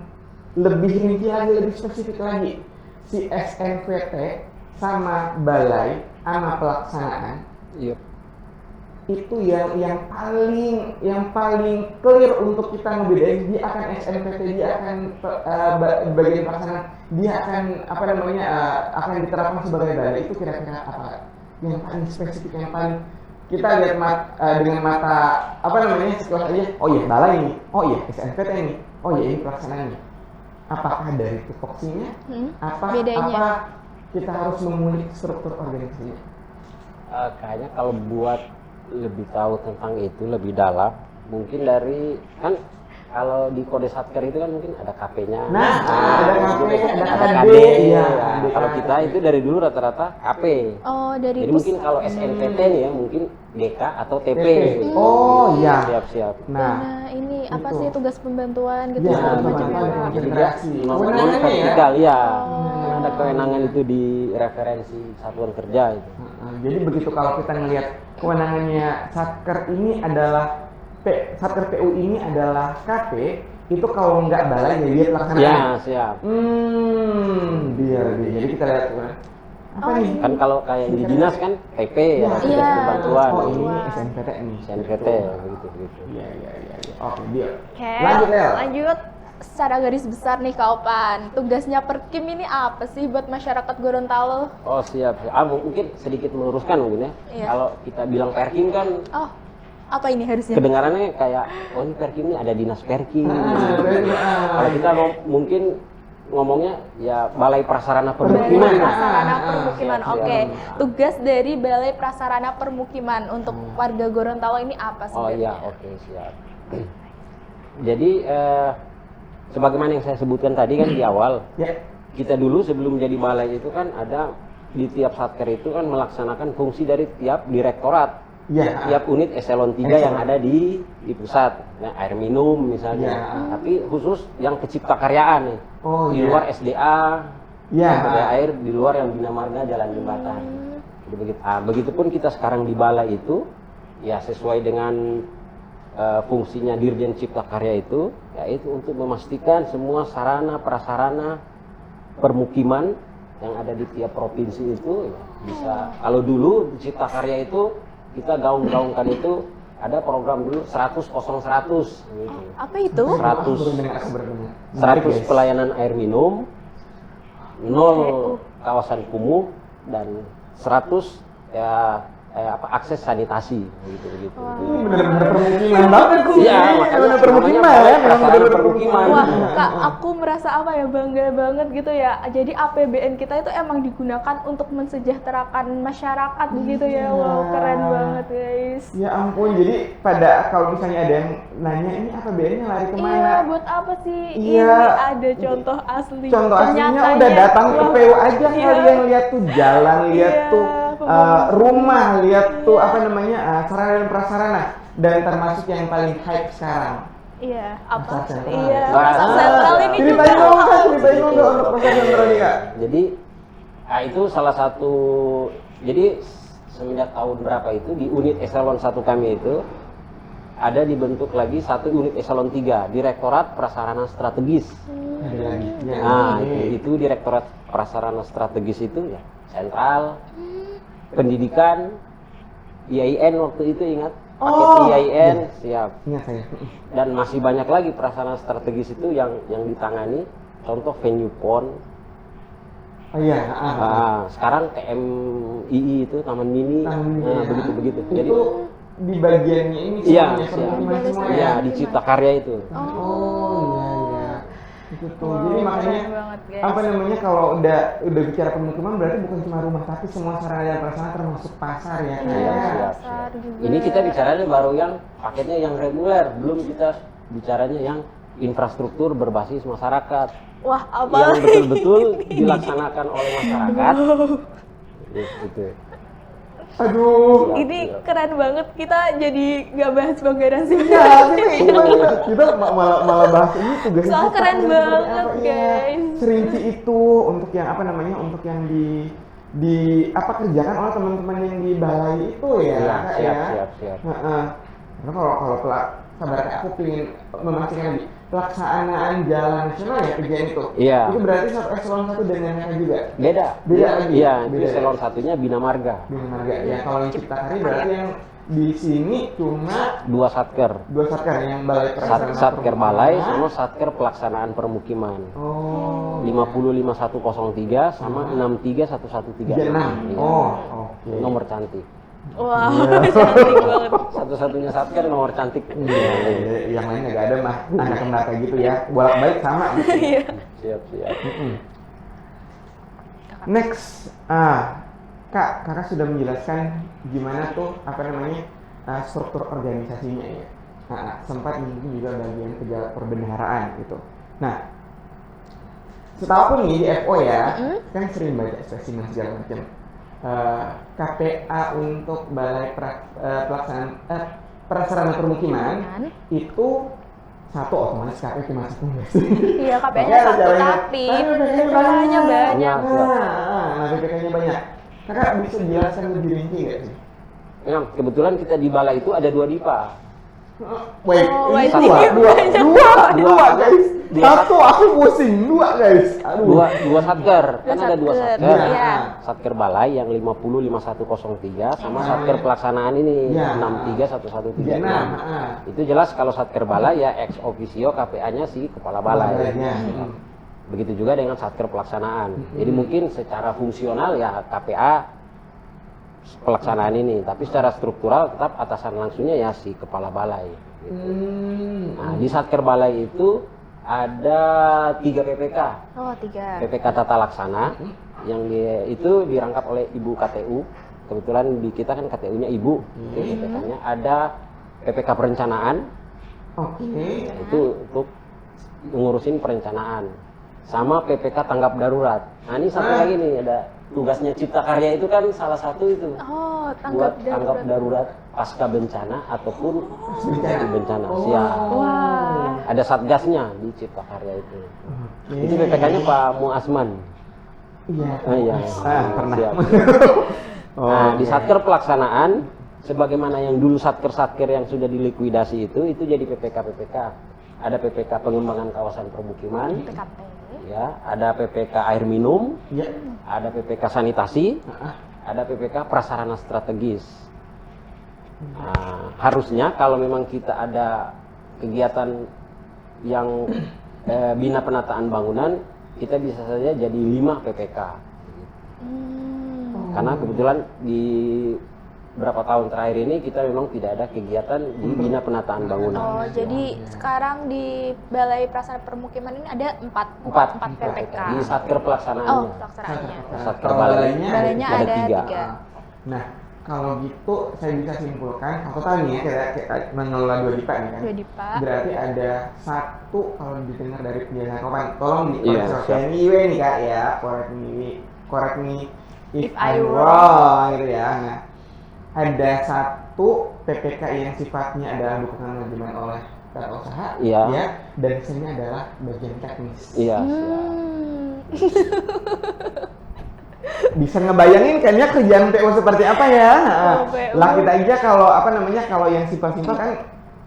lebih rinci lagi, lebih spesifik lagi, si SNVT sama balai sama pelaksanaan Iya. itu yang paling clear untuk kita ngebedain, dia akan SNVT, dia akan bagian pelaksanaan, dia akan apa namanya akan diterapkan sebagai balai. Itu kira-kira apa yang paling spesifik, yang paling kita lihat dengan mata apa namanya sekelas aja, oh iya balai ini, oh iya SNVT ini, oh iya ini pelaksanaannya. Apakah dari tupoksinya, Bedanya. apa kita harus mengulik struktur organisasinya? Kayaknya kalau buat lebih tahu tentang itu lebih dalam, mungkin dari kan kalau di kode satker itu kan mungkin ada KP-nya. Nah, ada KP, ada KD, iya. ada Kalau KD. kita itu dari dulu rata-rata KP. Oh, dari Jadi mungkin kalau SNPT nih ya mungkin DK atau TP. Oh iya. Siap-siap. Nah, Nah, ini apa itu. sih tugas pembantuan gitu Iya, segala tugas macam ya, pembantuan. Pak? Jadi dia Integrasi. Kewenangannya ya? vertikal ya. Oh. Ada kewenangan itu di referensi satuan kerja itu. jadi begitu kalau kita ngelihat kewenangannya Satker ini adalah Satker PU ini adalah KP, itu kalau nggak balai ya dia pelaksanaan. Ya, siap. Biar. Jadi kita lihat apa nih? Kan kalau kayak di dinas kan PP ya, tugas Iya. pembantuan. Oh ini SNPT nih. SNPT begitu. Iya. Oke, dia. Oke, Lanjut, Lel. lanjut. Secara garis besar nih Kak Opan, tugasnya Perkim ini apa sih buat masyarakat Gorontalo? Oh siap. Mungkin sedikit meluruskan mungkin ya. Iya. Kalau kita bilang Perkim kan Oh, apa ini harusnya? kedengarannya kayak oh ini Perkim ini ada dinas Perkim. betul. Kalau kita mungkin ngomongnya ya Balai Prasarana Balai Permukiman. Prasarana Permukiman, siap, oke. siap. Tugas dari Balai Prasarana Permukiman untuk warga Gorontalo ini apa Oh sebenarnya? iya, oke siap. Jadi sebagaimana yang saya sebutkan tadi kan di awal, Ya. kita dulu sebelum jadi balai itu kan ada di tiap satker itu kan melaksanakan fungsi dari tiap direktorat. Ya. Tiap unit eselon 3 yang ada di pusat. Nah, air minum misalnya. Ya. Tapi khusus yang kecipta karyaan nih. Oh, di iya. luar SDA, Ya. sumber air, di luar yang Bina Marga Jalan Jembatan. Jadi begitu. Begitupun kita sekarang di balai itu ya sesuai dengan fungsinya Dirjen Cipta Karya itu, yaitu untuk memastikan semua sarana prasarana permukiman yang ada di tiap provinsi itu ya, bisa. Kalau dulu di Cipta Karya itu kita gaung-gaungkan itu ada program dulu 100-0-100 gitu. Apa itu? 100 Aku berdengar. Menarik, 100 guys. pelayanan air minum, 0 kawasan kumuh, dan 100 ya akses sanitasi begitu. Bener-bener permukiman banget sih. Iya, makanya bener permukiman namanya ya, memang prasarana bener-bener permukiman. Wah, Kak, aku merasa apa ya, bangga banget gitu ya. Jadi APBN kita itu emang digunakan untuk mensejahterakan masyarakat begitu ya. Wow, keren banget guys. Ya ampun, jadi pada kalau misalnya ada yang nanya ini APBN-nya lari kemana? Iya, buat apa sih? Iya. Ini ada contoh asli. Contoh aslinya Nyatanya, udah datang ke wah, PU aja iya. kalian lihat tuh jalan, lihat Iya, tuh pembangunan. rumah, lihat tuh apa namanya sarana dan prasarana, dan termasuk yang paling hype sekarang. Iya, apa? Pasar sentral. Iya, Nah, pasar sentral ini juga. Ceritain dong Kak, ceritain dong Kak, untuk pasar sentral ini Kak. Jadi itu salah satu, jadi semenjak tahun berapa itu di unit eselon 1 kami itu ada dibentuk lagi satu unit eselon 3, Direktorat Prasarana Strategis. Ada lagi. Ya, Nah, ini. itu Direktorat Prasarana Strategis itu ya sentral, pendidikan, IAIN waktu itu ingat? Paket Oh, IAIN siap. Ingat saya. Dan masih banyak lagi prasarana strategis itu yang ditangani. Contoh venue PON. Oh iya. Sekarang TMII itu Taman Mini. Taman Mini, Nah, ya. begitu. Jadi Itu di bagiannya ini iya, semuanya, siap. permukiman semua ya. Iya, di Cipta Karya itu. Oh iya. Gitu. Wow, Jadi makanya keren banget, guys. apa namanya kalau udah bicara pemukiman berarti bukan cuma rumah tapi semua sarana dan prasarana termasuk pasar ya kan. Iya, Ya. pasar juga. Ini kita bicaranya baru yang paketnya yang reguler, belum kita bicaranya yang infrastruktur berbasis masyarakat Wah, apa? yang betul-betul dilaksanakan oleh masyarakat. Gitu. Aduh. Ini keren banget, kita jadi nggak bahas Bangaran sih. Ya, kita malah bahas ini tugas Soal kita, keren tugas banget, seperti apa, guys. Serinci itu untuk yang apa namanya, untuk yang di apa kerjakan oleh teman-teman yang di balai itu ya, Iya, Kak, siap. Heeh. Karena kalau sabar Kak, aku pengen memastikan lagi pelaksanaan jalan nasional ya kerjaan itu. Iya. Itu berarti satu eselon 1 dan yang lain juga. Beda Lagi. Iya, itu Beda. eselon satunya Bina Marga, Bina Marga. Ya kalau yang Cipta Karya berarti yang di sini cuma 2 satker, dua satker yang balai prasarana satker balai permukiman. sama satker pelaksanaan permukiman. Oh. 505103 sama 63113. 36. Oh, oke. Nomor cantik. Wah, cantik banget. Satu-satunya satker nomor cantik. Iya, yang lain nggak ada mah anak mereka gitu ya. Bolak-balik sama. Iya. Siap. Next, kakak sudah menjelaskan gimana tuh apa namanya struktur organisasinya ya. Sempat mungkin juga bagian pejabat perbendaharaan gitu. Nah, setahu aku nih di FO ya, kan sering baca spesimen segala macam. KPA untuk Balai Pelaksanaan Prasarana Permukiman itu satu otomatis KPA cuma satu. Iya, KPI-nya satu tapi PPK-nya banyak. Nah, PPK-nya banyak. Kakak bisa jelaskan lebih rinci nggak sih? Memang kebetulan kita di balai itu ada 2 dipa. Wait, Oh, ini wait, dua guys. Satu aku pusing, 2 guys. Aduh. Dua satker, kan ada 2 satker. Iya. Satker balai yang 505103 sama satker pelaksanaan ini Iya. 63113. Nah, Itu jelas kalau satker balai ya ex officio KPA-nya si kepala balai. Begitu juga dengan satker pelaksanaan. Jadi mungkin secara fungsional ya KPA pelaksanaan ini, tapi secara struktural tetap atasan langsungnya ya si kepala balai. Gitu. Nah, di satker balai itu ada 3 PPK. Oh, 3. PPK Tata Laksana yang itu dirangkap oleh Ibu KTU. Kebetulan di kita kan KTU-nya Ibu. PPK-nya ada PPK Perencanaan. Oke. Itu untuk ngurusin perencanaan. Sama PPK Tanggap Darurat. Nah, ini satu lagi nih, ada tugasnya Cipta Karya itu kan salah satu itu. Oh, Buat tanggap darurat pasca bencana ataupun bencana. Siap. Wah. Ada satgasnya di Cipta Karya itu. Itu PPK-nya Pak Muasman. Iya. Iya. Pernah. Siap. Nah, di satker pelaksanaan, sebagaimana yang dulu satker-satker yang sudah dilikuidasi itu jadi PPK-PPK. Ada PPK pengembangan kawasan permukiman, PKP. ya, ada PPK air minum, Iya. ada PPK sanitasi, ada PPK prasarana strategis. Nah, harusnya kalau memang kita ada kegiatan yang bina penataan bangunan, kita bisa saja jadi 5 PPK. Karena kebetulan di berapa tahun terakhir ini kita memang tidak ada kegiatan di bina penataan bangunan. Oh, jadi sekarang di Balai Prasarana Permukiman ini ada 4 4 PPK. di satker Oh, pelaksanaannya. pelaksanaannya. Satker Kalau balainya Balainya ada 3. Nah, kalau gitu saya bisa simpulkan, aku tahu nih ya kita mengelola 2 DIPA nih kan. 2 DIPA. Berarti ada 1 kalau didengar dari penjelasan Kopan, tolong Iya, dikoreksi. siap. Ini Iwe nih Kak ya, correct me if If I I'm wrong gitu ya. Nah, ada 1 PPK yang sifatnya adalah dukungan manajemen oleh tata usaha, Iya. ya, dan sisanya adalah bagian teknis. Iya, siap. Bisa ngebayangin kan ya kerjaan PO seperti apa ya? Oh, PO. Lah kita aja kalau apa namanya kalau yang simpel-simpel kan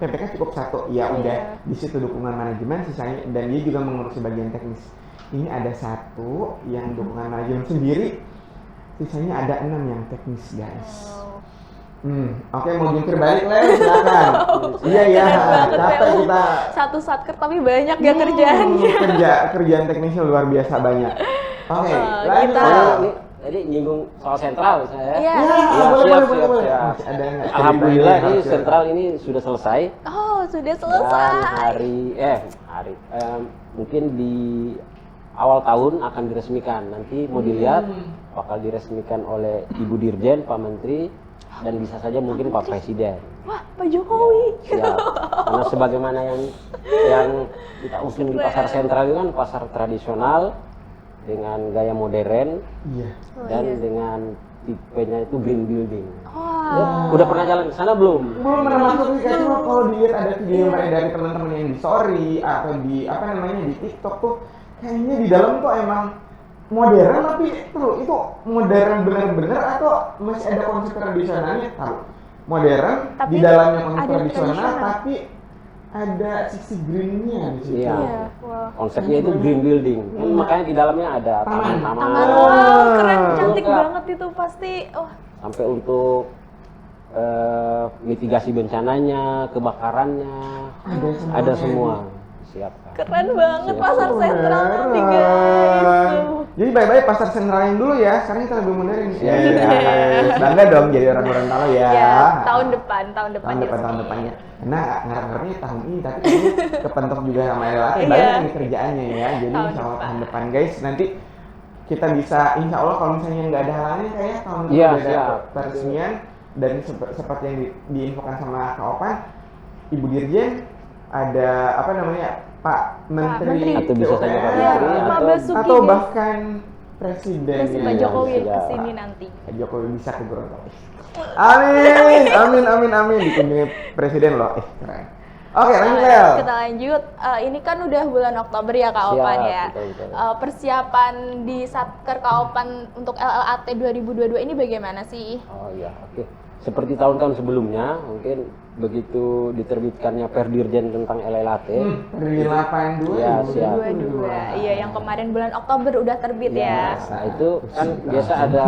PPK cukup 1, ya udah di situ dukungan manajemen, sisanya dan dia juga mengurusi bagian teknis. Ini ada 1 yang dukungan manajemen sendiri, sisanya ada 6 yang teknis guys. Oke, mau jungkir balik lah, silakan. Iya ya, capek kita. Satu satker tapi banyak ya kerjaannya. Kerjaan teknisnya luar biasa banyak. Oke, lanjut. kita- Ini tadi nyinggung soal sentral saya. Iya. Iya, boleh. siap. Masih ada nggak Alhamdulillah ceritanya? ini sentral ini sudah selesai. Oh, sudah Dan selesai. mungkin di awal tahun akan diresmikan. Nanti mau dilihat bakal diresmikan oleh Ibu Dirjen, Pak Menteri, dan bisa saja mungkin Pak Presiden. Wah, Pak Jokowi. Siap. Karena sebagaimana yang kita usung di pasar sentral itu kan pasar tradisional dengan gaya modern Iya. dan dengan tipenya itu green building. Wah. Udah pernah jalan ke sana belum? Belum pernah masuk sih, cuma kalau dilihat ada video yang dari teman-teman yang di story atau di apa namanya di TikTok tuh kayaknya di dalam tuh emang modern, tapi itu modern bener-bener atau masih ada konsep tradisionalnya? Tahu modern Tapi di dalamnya konsep ada tradisional, tradisional. tapi ada sisi greennya di situ. Iya. Iya. Wah. Konsepnya itu green building. Makanya di dalamnya ada Taman. taman-taman. Tangan wow, keren, Ah. cantik Lengkap. banget itu pasti. Oh, Sampai untuk mitigasi bencananya, kebakarannya, ada semua. Siap. keren banget Siap. pasar sentral nanti Keren. guys. Jadi baik-baik pasar sentral yang dulu ya. Sekarang kita lebih modern. Iya. Bangga dong jadi orang Gorontalo ya. Ya, tahun depan tahun resmi. depannya. Karena ngarep-ngarepnya tahun ini, tapi kayaknya kepentok juga sama LLAT. Iya. Banyak nih kerjaannya ya. Jadi Tahun insya Allah depan. tahun depan guys, nanti kita bisa insya Allah kalau misalnya nggak ada halannya kayak tahun depan Iya, udah ada siap. peresmian dan seperti yang diinfokan sama Kak Opan, Ibu Dirjen, ada apa namanya Pak Menteri, Menteri. Atau bisa saja Pak Iya, Menteri Pak atau Basuki, atau guys. bahkan Presiden. Terus ya. Pak Jokowi Siap. kesini nanti. Pak Jokowi bisa ke Gorontalo. Amin. Dikunjungi Presiden loh. Keren. Oke, lanjut Lel. Kita lanjut. Ini kan udah bulan Oktober ya Kak Siap, Opan ya. betul. Persiapan di Satker Kak Opan untuk LLAT 2022 ini bagaimana sih? Oh iya, oke. Seperti tahun-tahun sebelumnya, mungkin begitu diterbitkannya Perdirjen tentang LLAT, Dari 82 Ya, siap. 2022. Iya, yang kemarin bulan Oktober udah terbit ya. Nah itu kan biasa ada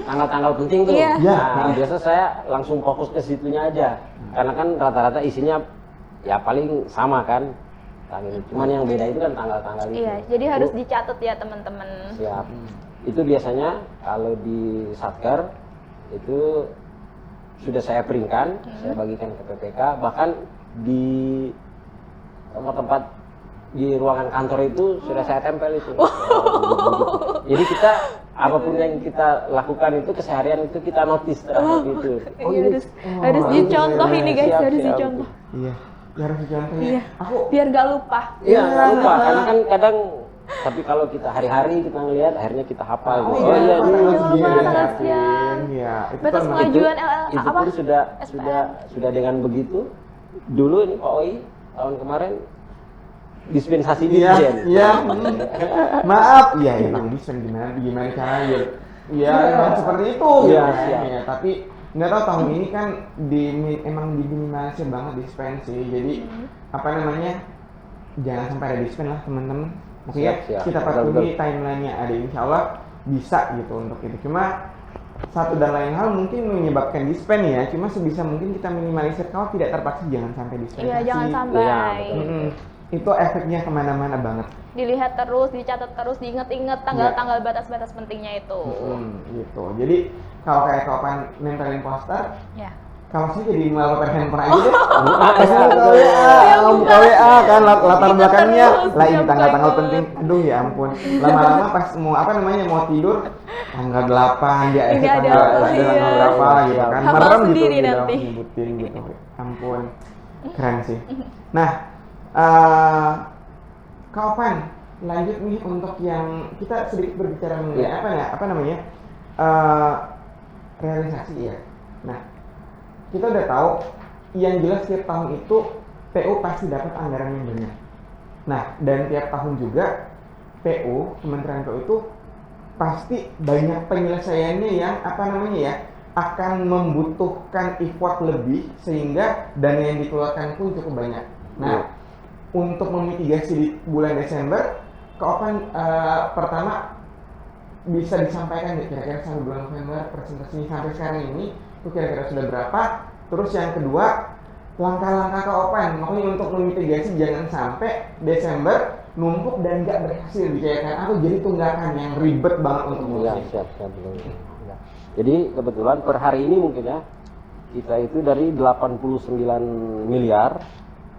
tanggal-tanggal penting tuh. Iya. Nah, biasa saya langsung fokus ke situnya aja. Karena kan rata-rata isinya ya paling sama kan. Cuman yang beda itu kan tanggal-tanggal itu. Iya, jadi harus dicatat ya teman-teman. Siap. Itu biasanya kalau di Satker itu sudah saya printkan, saya bagikan ke PPK, bahkan di tempat-tempat di ruangan kantor itu sudah saya tempel itu. Jadi kita apapun yang kita lakukan itu keseharian itu kita notice terhadap itu. Iya, harus dicontoh ini guys, siap, harus siap. dicontoh. Iya, ya harus dicontohin. Iya. Aku Biar gak lupa. Iya, nggak lupa karena kan kadang tapi kalau kita hari-hari kita ngelihat akhirnya kita hafal. Oh, gitu. iya, tanggal segini sekian, udah tanggal yakin. sekian. Iya, itu Batas kan pengajuan LL itu apa? pun sudah SPM. dengan begitu dulu ini Pak Oi tahun kemarin dispensasi Iya, dirjen. iya. Maaf, iya emang bisa gimana caranya? Iya, emang seperti itu. Iya, gitu. siap. Ya, tapi nggak tahu tahun ini kan emang diminimalisir banget dispensi. Jadi apa namanya? Jangan sampai ada dispen lah teman-teman. Makanya Siap. kita Betul, patuhi timelinenya ada insya Allah bisa gitu untuk itu. Cuma satu dan lain hal mungkin menyebabkan dispen ya. Cuma sebisa mungkin kita minimalisir kalau tidak terpaksa jangan sampai dispensasi. Iya, jangan sampai. Iya, betul. Mm-mm. Itu efeknya kemana-mana banget. Dilihat terus, dicatat terus, diinget-inget tanggal-tanggal batas-batas pentingnya itu. Gitu. Jadi kalau kayak kapan nempelin poster, Ya. kalau saya jadi melakukan handphone aja deh. Iya, Buka WA kan latar Ingat belakangnya terus, lah ini tiap tanggal-tanggal banget. penting. Aduh ya ampun. Lama-lama pas mau apa namanya mau tidur tanggal 8 dia Ini ada tanggal apa, tanggal iya. berapa gitu kan. Hafal Merem gitu sendiri di dalam nanti. nyebutin gitu. Ampun. Keren sih. Nah, kapan lanjut nih untuk yang kita sedikit berbicara mengenai Iya. apa namanya realisasi ya. Nah, kita udah tahu yang jelas tiap tahun itu PU pasti dapat anggaran yang banyak. Nah, dan tiap tahun juga PU, Kementerian PU itu pasti banyak penyelesaiannya yang apa namanya ya akan membutuhkan effort lebih sehingga dana yang dikeluarkan pun cukup banyak. Nah, untuk memitigasi di bulan Desember, Kak pertama bisa disampaikan ya, kira-kira sampai bulan November presentasinya sampai sekarang ini itu kira-kira sudah berapa? Terus yang kedua, langkah-langkah Kak Opan makanya untuk memitigasi jangan sampai Desember numpuk dan nggak berhasil dicairkan atau jadi tunggakan yang ribet banget untuk Ya, ngurusin. siap, belum. Ya. Jadi kebetulan per hari ini mungkin ya kita itu dari 89 miliar.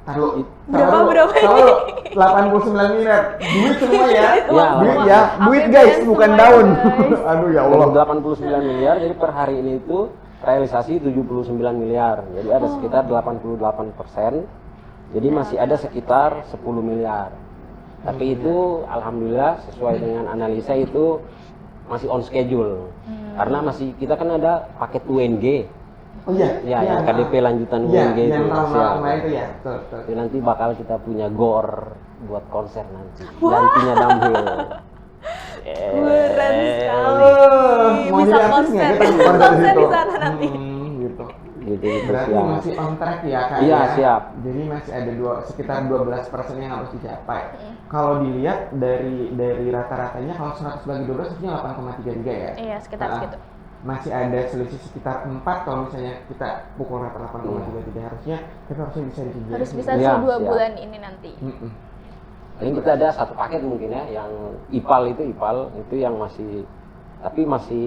Taruh, Berapa taruh 89 miliar duit semua ya, Ya, duit Wah, ya, duit guys, APBN bukan semua daun. guys. Aduh ya Dari Allah. 89 miliar, jadi per hari ini itu realisasi 79 miliar. Jadi ada sekitar 88%. Jadi masih ada sekitar 10 miliar. Tapi itu alhamdulillah sesuai dengan analisa itu masih on schedule. Karena masih kita kan ada paket UNG. Oh iya, Ya, yang KDP lanjutan Iya, UNG yang itu. tahun Siap. kemarin itu ya, betul, betul. Jadi nanti bakal kita punya gor buat konser nanti. Gantinya Dumbbell. Keren sekali. Mau Bisa jadi artis konser, nggak? Kita bisa konser konser situ. di sana nanti. Gitu. Gitu Berarti siap. masih on track ya kak? Iya, ya? siap. Jadi masih ada sekitar 12% yang harus dicapai. Kalau dilihat dari rata-ratanya, kalau 100 bagi 12 harusnya 8,33 ya? Iya, sekitar Nah, segitu. masih ada selisih sekitar 4 kalau misalnya kita pukul rata 8,33 harusnya, tapi harusnya bisa dikejar. Harus bisa Iya, 2 siap. bulan ini nanti. Ini kita ada satu paket mungkin ya, yang IPAL itu yang masih, tapi masih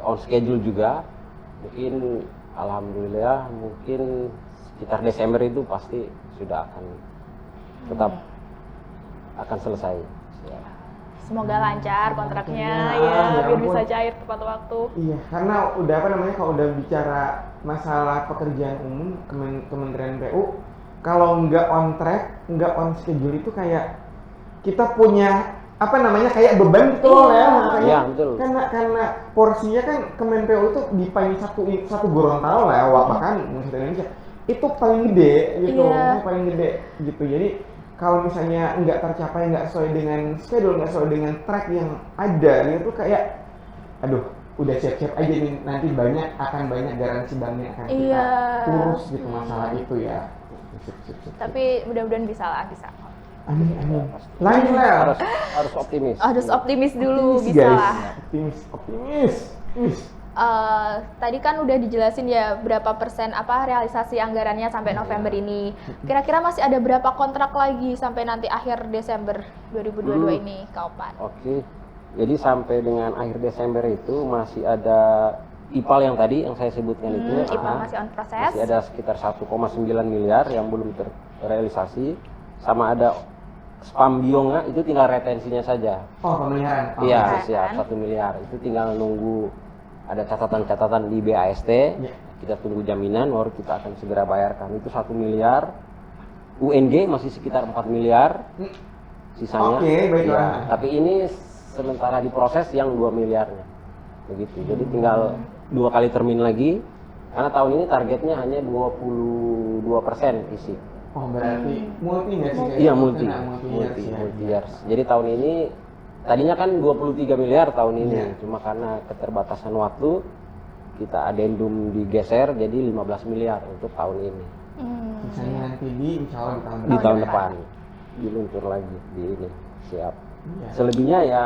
on schedule juga. Mungkin alhamdulillah mungkin sekitar Desember itu pasti sudah akan tetap akan selesai. Ya. Semoga lancar kontraknya Ya, ya, ya biar ampun. bisa cair tepat waktu. Iya, karena udah apa namanya, kalau udah bicara masalah pekerjaan umum Kementerian PU, kalau nggak on track, nggak on schedule itu kayak kita punya apa namanya kayak beban gitu loh ya, makanya Iya, betul. karena porsinya kan Kemen PU itu di paling satu Gorontalo lah ya, bahkan maksudnya Indonesia itu paling gede gitu, Iya. paling gede gitu. Jadi kalau misalnya nggak tercapai, nggak sesuai dengan schedule, nggak sesuai dengan track yang ada gitu, kayak aduh udah siap-siap aja nih, nanti akan banyak garansi bank yang akan kita Iya. urus gitu masalah itu ya. Sip. Tapi mudah-mudahan bisa lah, bisa. Amin. Lanjut lah. Harus optimis. Harus optimis dulu, Optimis, bisa guys. lah. Optimis. Tadi kan udah dijelasin ya berapa persen apa realisasi anggarannya sampai November ini. Kira-kira masih ada berapa kontrak lagi sampai nanti akhir Desember 2022 ini, Kak Opan? Oke. Jadi sampai dengan akhir Desember itu masih ada IPAL yang tadi yang saya sebutkan itu. IPAL masih on proses. Masih ada sekitar 1,9 miliar yang belum terrealisasi. Sama ada spam bionga itu tinggal retensinya saja. Oh, pemeliharaan. Oh, Iya, oke. siap 1 miliar. Itu tinggal nunggu ada catatan-catatan di BAST. Iya. Kita tunggu jaminan baru kita akan segera bayarkan. Itu 1 miliar. UNG masih sekitar 4 miliar. Sisanya. Oke, baiklah. Iya, tapi ini sementara diproses yang 2 miliarnya. Begitu. Jadi tinggal 2 kali termin lagi. Karena tahun ini targetnya hanya 22% isi. Oh, berarti multi nggak sih? Iya, multi years ya. years. Jadi tahun ini tadinya kan 23 miliar tahun ini, Iya. cuma karena keterbatasan waktu kita adendum digeser jadi 15 miliar untuk tahun ini. Misalnya nanti insya Allah di tahun Di tahun depan diluncur lagi di ini. Siap. Iya. Selebihnya ya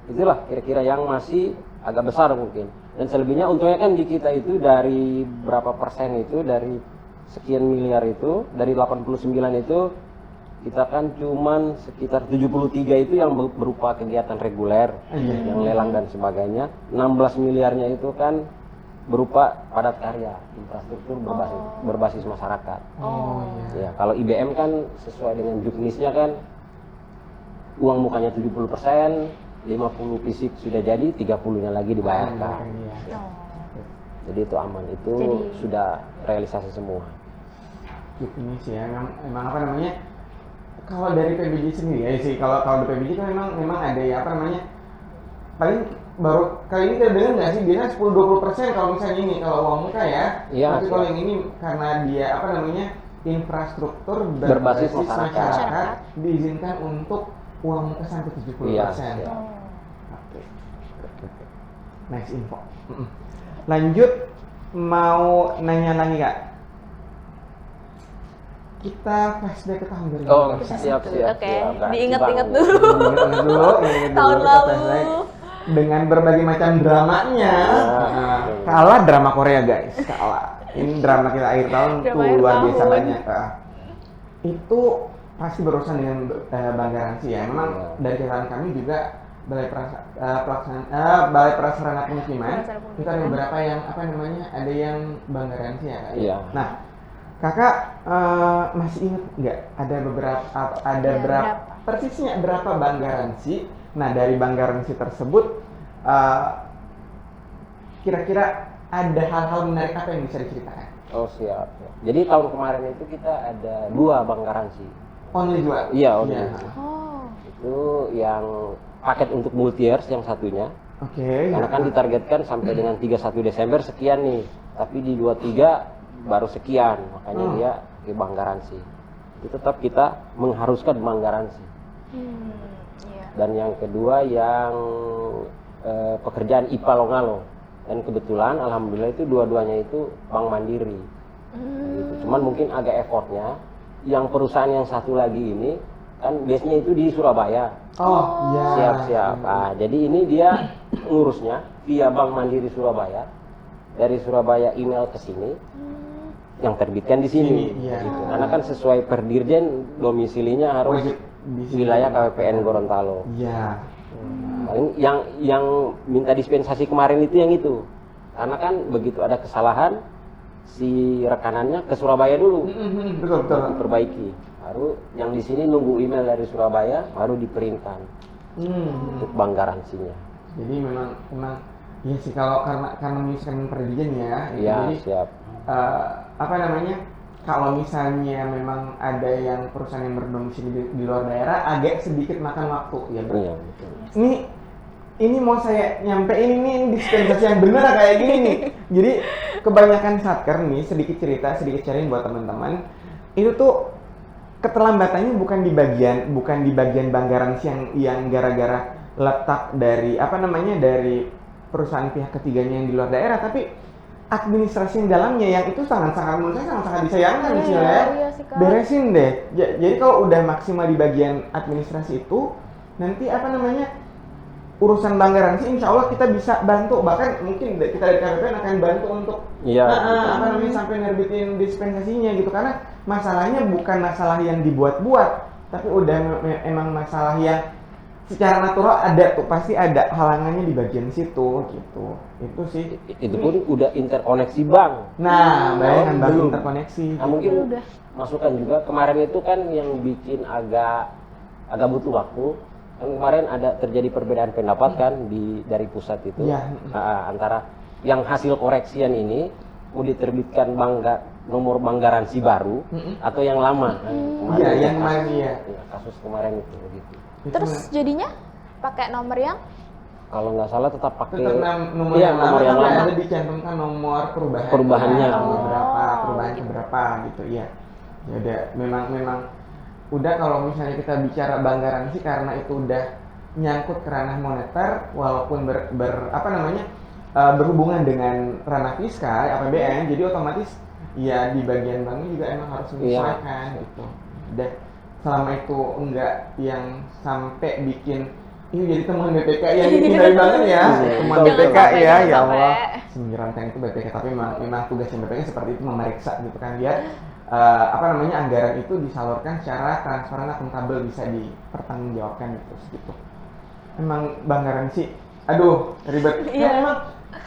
itulah kira-kira yang masih agak besar mungkin. Dan selebihnya untungnya kan di kita itu dari berapa persen itu dari sekian miliar itu, dari 89 itu kita kan cuman sekitar 73 itu yang berupa kegiatan reguler, yang lelang dan sebagainya. 16 miliarnya itu kan berupa padat karya, infrastruktur berbasis masyarakat. Oh, iya. Ya, kalau IBM kan sesuai dengan juknisnya kan uang mukanya 70%, 50 fisik sudah jadi, 30-nya lagi dibayarkan. Iya. Jadi itu aman, itu Jadi- sudah realisasi semua. Ini sih ya, emang apa namanya? Kalau dari PBJ sendiri ya sih, kalau di PBJ kan memang ada ya apa namanya? Paling baru kali ini kita dengar nggak sih, biasanya 10-20% kalau misalnya ini kalau uang muka ya. Iya, Tapi kalau siap. yang ini karena dia apa namanya? Infrastruktur Berbasis masyarakat masyarakat. diizinkan untuk uang muka sampai 70%. Iya, siap. Oke. Nice info. Lanjut, mau nanya lagi Kak. Kita flashback ke tahun 2018. Oh, siap. Oke, Siap. diingat-ingat Bang. dulu. Ingat dulu, Tahun kita lalu. flashback. Dengan berbagai macam dramanya. Ah, Kalah drama Korea guys, kalah. Ini drama kita akhir tahun Drama tuh akhir luar biasa tahun. banyak. Itu pasti berurusan dengan bank garansi ya. Memang dari catatan kami juga Balai Prasarana Pemukiman itu ada beberapa yang apa namanya, ada yang bank garansi ya Kak. Iya. Nah, Kakak masih ingat nggak ada berapa persisnya berapa bank garansi? Nah, dari bank garansi tersebut kira-kira ada hal-hal menarik apa yang bisa diceritakan? Oh siap. Jadi tahun kemarin itu kita ada 2 bank garansi. Only 2? Iya, only. Oh. Itu yang paket untuk multi years yang satunya. Oke. Karena kan ditargetkan sampai dengan 31 Desember sekian nih. Tapi di 23 baru sekian, makanya dia ke bank garansi. Itu tetap kita mengharuskan bank garansi. Iya. Dan yang kedua yang pekerjaan IPA Longalo. Dan kebetulan alhamdulillah itu dua-duanya itu Bank Mandiri. Gitu. Cuman mungkin agak effortnya. Yang perusahaan yang satu lagi ini kan biasanya itu di Surabaya. Oh, iya. Siap-siap. Nah, jadi ini dia ngurusnya via Bank Mandiri Surabaya. Dari Surabaya email ke sini. Yang terbitkan di sini. Iya. Gitu. Karena kan sesuai per dirjen domisilinya harus Wajib di sini. wilayah KPPN Gorontalo. Iya. Paling yang minta dispensasi kemarin itu yang itu. Karena kan begitu ada kesalahan si rekanannya ke Surabaya dulu. Betul. Diperbaiki. Baru yang di sini nunggu email dari Surabaya baru diprintkan untuk bank garansinya. Jadi memang ya sih, kalau karena misalkan perizinan ya. Iya, Jadi siap. apa namanya? Kalau misalnya memang ada yang perusahaan yang berdomisili di luar daerah, agak sedikit makan waktu ya, Bro. Iya, betul. Ini mau saya nyampein ini dispensasi yang benar kayak gini nih. Jadi kebanyakan satker nih, sedikit sharing buat teman-teman. Itu tuh keterlambatannya bukan di bagian bank garansi yang gara-gara letak dari dari perusahaan pihak ketiganya yang di luar daerah, tapi administrasi yang dalamnya yang itu menurut saya sangat disayangkan sih ya. Iya sih, Kak. Beresin deh. Jadi kalau udah maksimal di bagian administrasi itu, nanti urusan bank garansi insya Allah kita bisa bantu, bahkan mungkin kita dari KPPN akan bantu untuk sampai nerbitin dispensasinya gitu, karena masalahnya bukan masalah yang dibuat-buat, tapi udah emang masalah yang secara natural ada tuh, pasti ada halangannya di bagian situ gitu. Itu sih. Itu pun udah interkoneksi bank. Nah, bayangan bank belum. interkoneksi. Nah, mungkin masukan juga kemarin itu kan yang bikin agak butuh waktu. Kan kemarin ada terjadi perbedaan pendapat kan dari pusat itu. Iya. Antara yang hasil koreksian ini mau diterbitkan nomor bank garansi baru atau yang lama. Iya, yang kemarin iya. Kasus kemarin itu begitu. Terus jadinya pakai nomor yang Kalau nggak salah tetap pakai nomor iya, yang nomor yang lama, lama. ada dicantumkan nomor Perubahannya. perubahan berapa gitu ya. Ya udah, memang udah kalau misalnya kita bicara bank garansi, karena itu udah nyangkut ke ranah moneter, walaupun berhubungan dengan ranah fiskal APBN, jadi otomatis ya di bagian banknya juga emang harus menyesuaikan gitu. Dan selama itu enggak yang sampai bikin ini jadi temuan BPK yang dihindari banget ya, temuan BPK ya Allah, menyeramkan itu BPK, tapi memang tugasnya BPK seperti itu, memeriksa gitu kan, biar anggaran itu disalurkan secara transparan, akuntabel, bisa dipertanggungjawabkan gitu. Emang bank garansi, aduh ribet. Nah, emang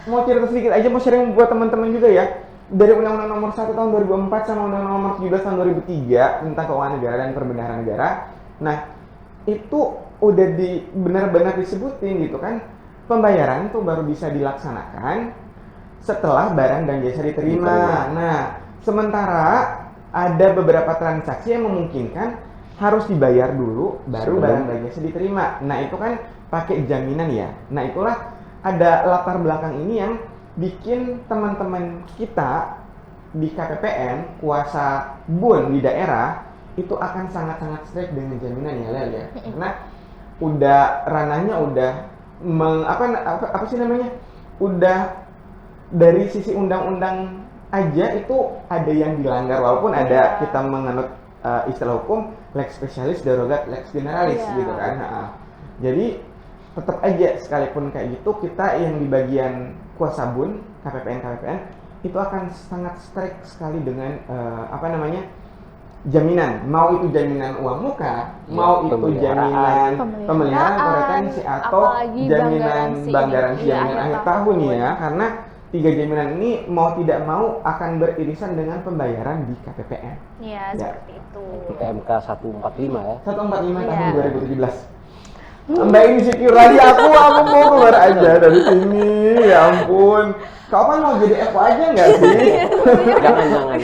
mau cerita sedikit aja, mau sharing buat teman-teman juga ya. Dari Undang-Undang Nomor 1 Tahun 2004 sama Undang-Undang Nomor 17 Tahun 2003 tentang keuangan negara dan perbendaharaan negara. Nah, itu udah benar-benar disebutin gitu kan, pembayaran tuh baru bisa dilaksanakan setelah barang dan jasa diterima. Nah, sementara ada beberapa transaksi yang memungkinkan harus dibayar dulu baru barang dan jasa diterima. Nah, itu kan pakai jaminan ya. Nah, itulah ada latar belakang ini yang bikin teman-teman kita di KPPN, kuasa bun di daerah itu akan sangat-sangat strict dengan jaminan ya, Lel ya. Karena udah ranahnya udah udah dari sisi undang-undang aja itu ada yang dilanggar, walaupun ada kita menganut istilah hukum lex specialis derogat lex generalis gitu kan. Jadi tetap aja sekalipun kayak gitu, kita yang di bagian kuasa bun KPPN itu akan sangat strict sekali dengan jaminan, mau itu jaminan uang muka, mau itu jaminan pemeliharaan, koretensi, atau apalagi jaminan bank garansi Iya, jaminan akhir tahun ya, karena 3 jaminan ini mau tidak mau akan beririsan dengan pembayaran di KPPN. Iya, Ya. seperti itu. PMK 145 ya. 145 tahun Iya. 2017. Mbak ini insecure lagi, aku mau keluar aja dari sini, ya ampun. Kau kan mau jadi FO aja nggak sih? Jangan.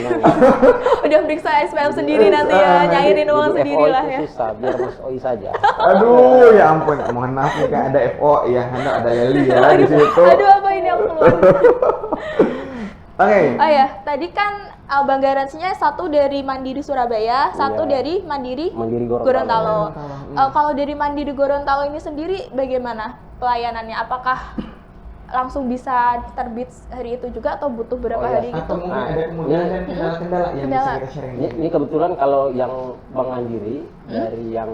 Udah periksa SPM sendiri nanti ya, nyairin uang Jadi sendiri FO lah itu ya. susah, biar Mas Oi saja. Aduh, ya ampun. Mohon maaf nih Kak, ada FO ya, ada Leli ya di situ. Aduh, apa ini aku keluar? Oke. Oh ya, tadi kan bank garansinya satu dari Mandiri Surabaya, satu Iya. dari Mandiri Mandiri Gorontalo. Gorontalo. Gorontalo, Kalau dari Mandiri Gorontalo ini sendiri bagaimana pelayanannya? Apakah langsung bisa terbit hari itu juga atau butuh berapa Oh, iya. hari gitu? Atau mungkin ada kemudian dan kendala-kendala yang bisa kita sharing. Ini kebetulan kalau yang Bang Mandiri dari yang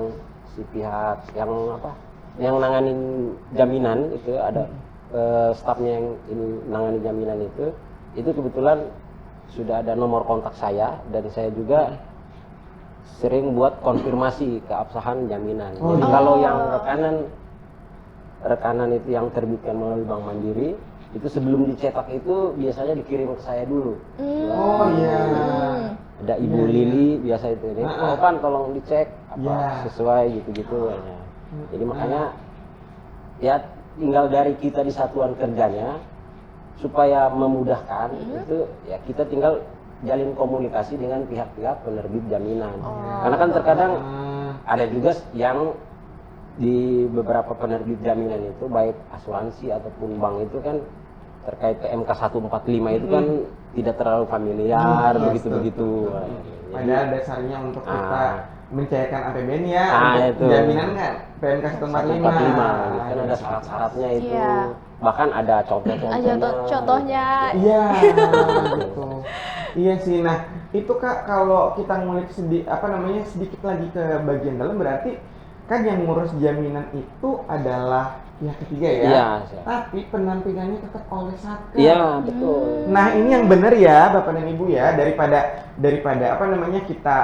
si pihak yang yang nanganin jaminan itu ada stafnya yang ini nangani jaminan itu kebetulan sudah ada nomor kontak saya dan saya juga sering buat konfirmasi keabsahan jaminan. Oh, Jadi iya. kalau yang rekanan itu yang terbitkan melalui Bank Mandiri itu sebelum dicetak itu biasanya dikirim ke saya dulu. Oh iya. Ada Ibu Iya, iya. Lili biasa itu ini. Oh kan tolong dicek apa Iya. sesuai gitu-gitu. Ya. Jadi makanya ya tinggal dari kita di satuan kerjanya supaya memudahkan itu ya kita tinggal jalin komunikasi dengan pihak-pihak penerbit jaminan. Karena kan terkadang ada juga yang di beberapa penerbit jaminan itu baik asuransi ataupun bank itu kan terkait PMK 145 itu kan tidak terlalu familiar begitu-begitu. Padahal dasarnya untuk kita mencairkan APBN ya, untuk itu. jaminan kan PMK 145. 145 kan ada syarat-syaratnya itu. Iya. Bahkan ada contoh-contohnya. Contohnya. Iya, gitu. Iya sih. Nah, itu Kak kalau kita ngulik sedikit lagi ke bagian dalam berarti kan yang ngurus jaminan itu adalah pihak ketiga ya. Iya. Tapi pendampingannya tetap oleh Satker. Iya, betul. Nah, ini yang benar ya Bapak dan Ibu ya, daripada kita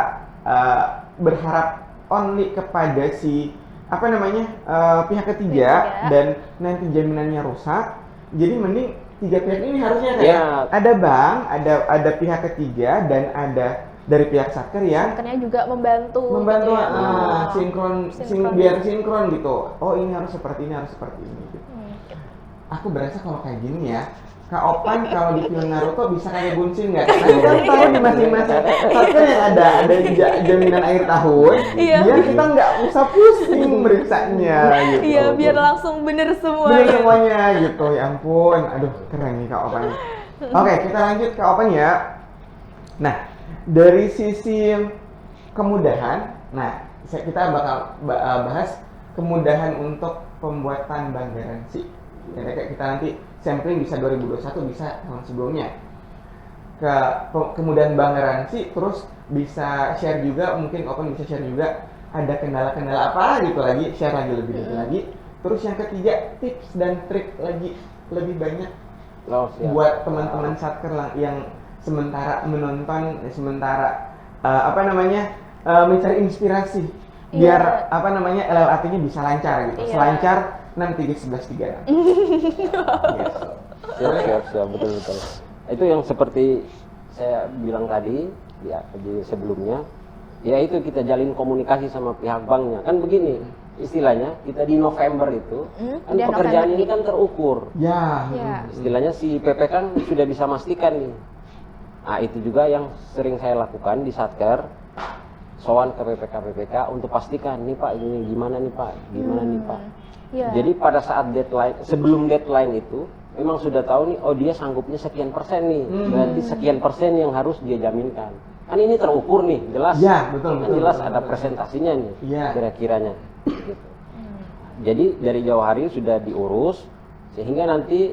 berharap only kepada si pihak ketiga dan nanti jaminannya rusak. Jadi mending 3 pihak ini harusnya kan Iya. ada bank, ada pihak ketiga dan ada dari pihak Satker yang Satkernya juga membantu gitu ya. sinkron biar sinkron gitu. Oh, ini harus seperti ini, harus seperti ini gitu. Aku berasa kalau kayak gini ya, Kak Opan kalau di film Naruto bisa kayak Bunshin nggak? Nanti kan tahu di masing-masing Satker yang ada jaminan akhir tahun, Iya. biar kita nggak usah pusing meriksanya gitu. Iya, biar langsung bener semua. Bener semuanya gitu. Ya ampun, aduh keren nih Kak Opan. Oke, kita lanjut Kak Opan ya. Nah, dari sisi kemudahan, kita bakal bahas kemudahan untuk pembuatan bank garansi. Kayak kita nanti sampling bisa 2021, bisa tahun sebelumnya. Kemudahan bank garansi, terus bisa share juga, mungkin Open bisa share juga ada kendala-kendala apa gitu lagi, share lagi lebih detail lagi. Terus yang ketiga, tips dan trik lagi lebih banyak buat teman-teman Satker yang sementara menonton, mencari inspirasi biar LLAT-nya bisa lancar gitu, selancar 63113. Siap, betul. Itu yang seperti saya bilang tadi di sebelumnya, yaitu kita jalin komunikasi sama pihak banknya. Kan begini, istilahnya kita di November itu kan pekerjaan ini kan terukur. Ya. Istilahnya si PP kan sudah bisa memastikan nih. Nah, itu juga yang sering saya lakukan di Satker, sowan ke PPK untuk pastikan nih Pak, ini gimana nih Pak. Iya. Jadi pada saat sebelum deadline itu memang sudah tahu nih, oh dia sanggupnya sekian persen nih, berarti sekian persen yang harus dia jaminkan. Kan ini terukur nih, jelas. Ya, betul. Jelas ada presentasinya nih, kira-kiranya. Gitu. Jadi dari jauh hari sudah diurus, sehingga nanti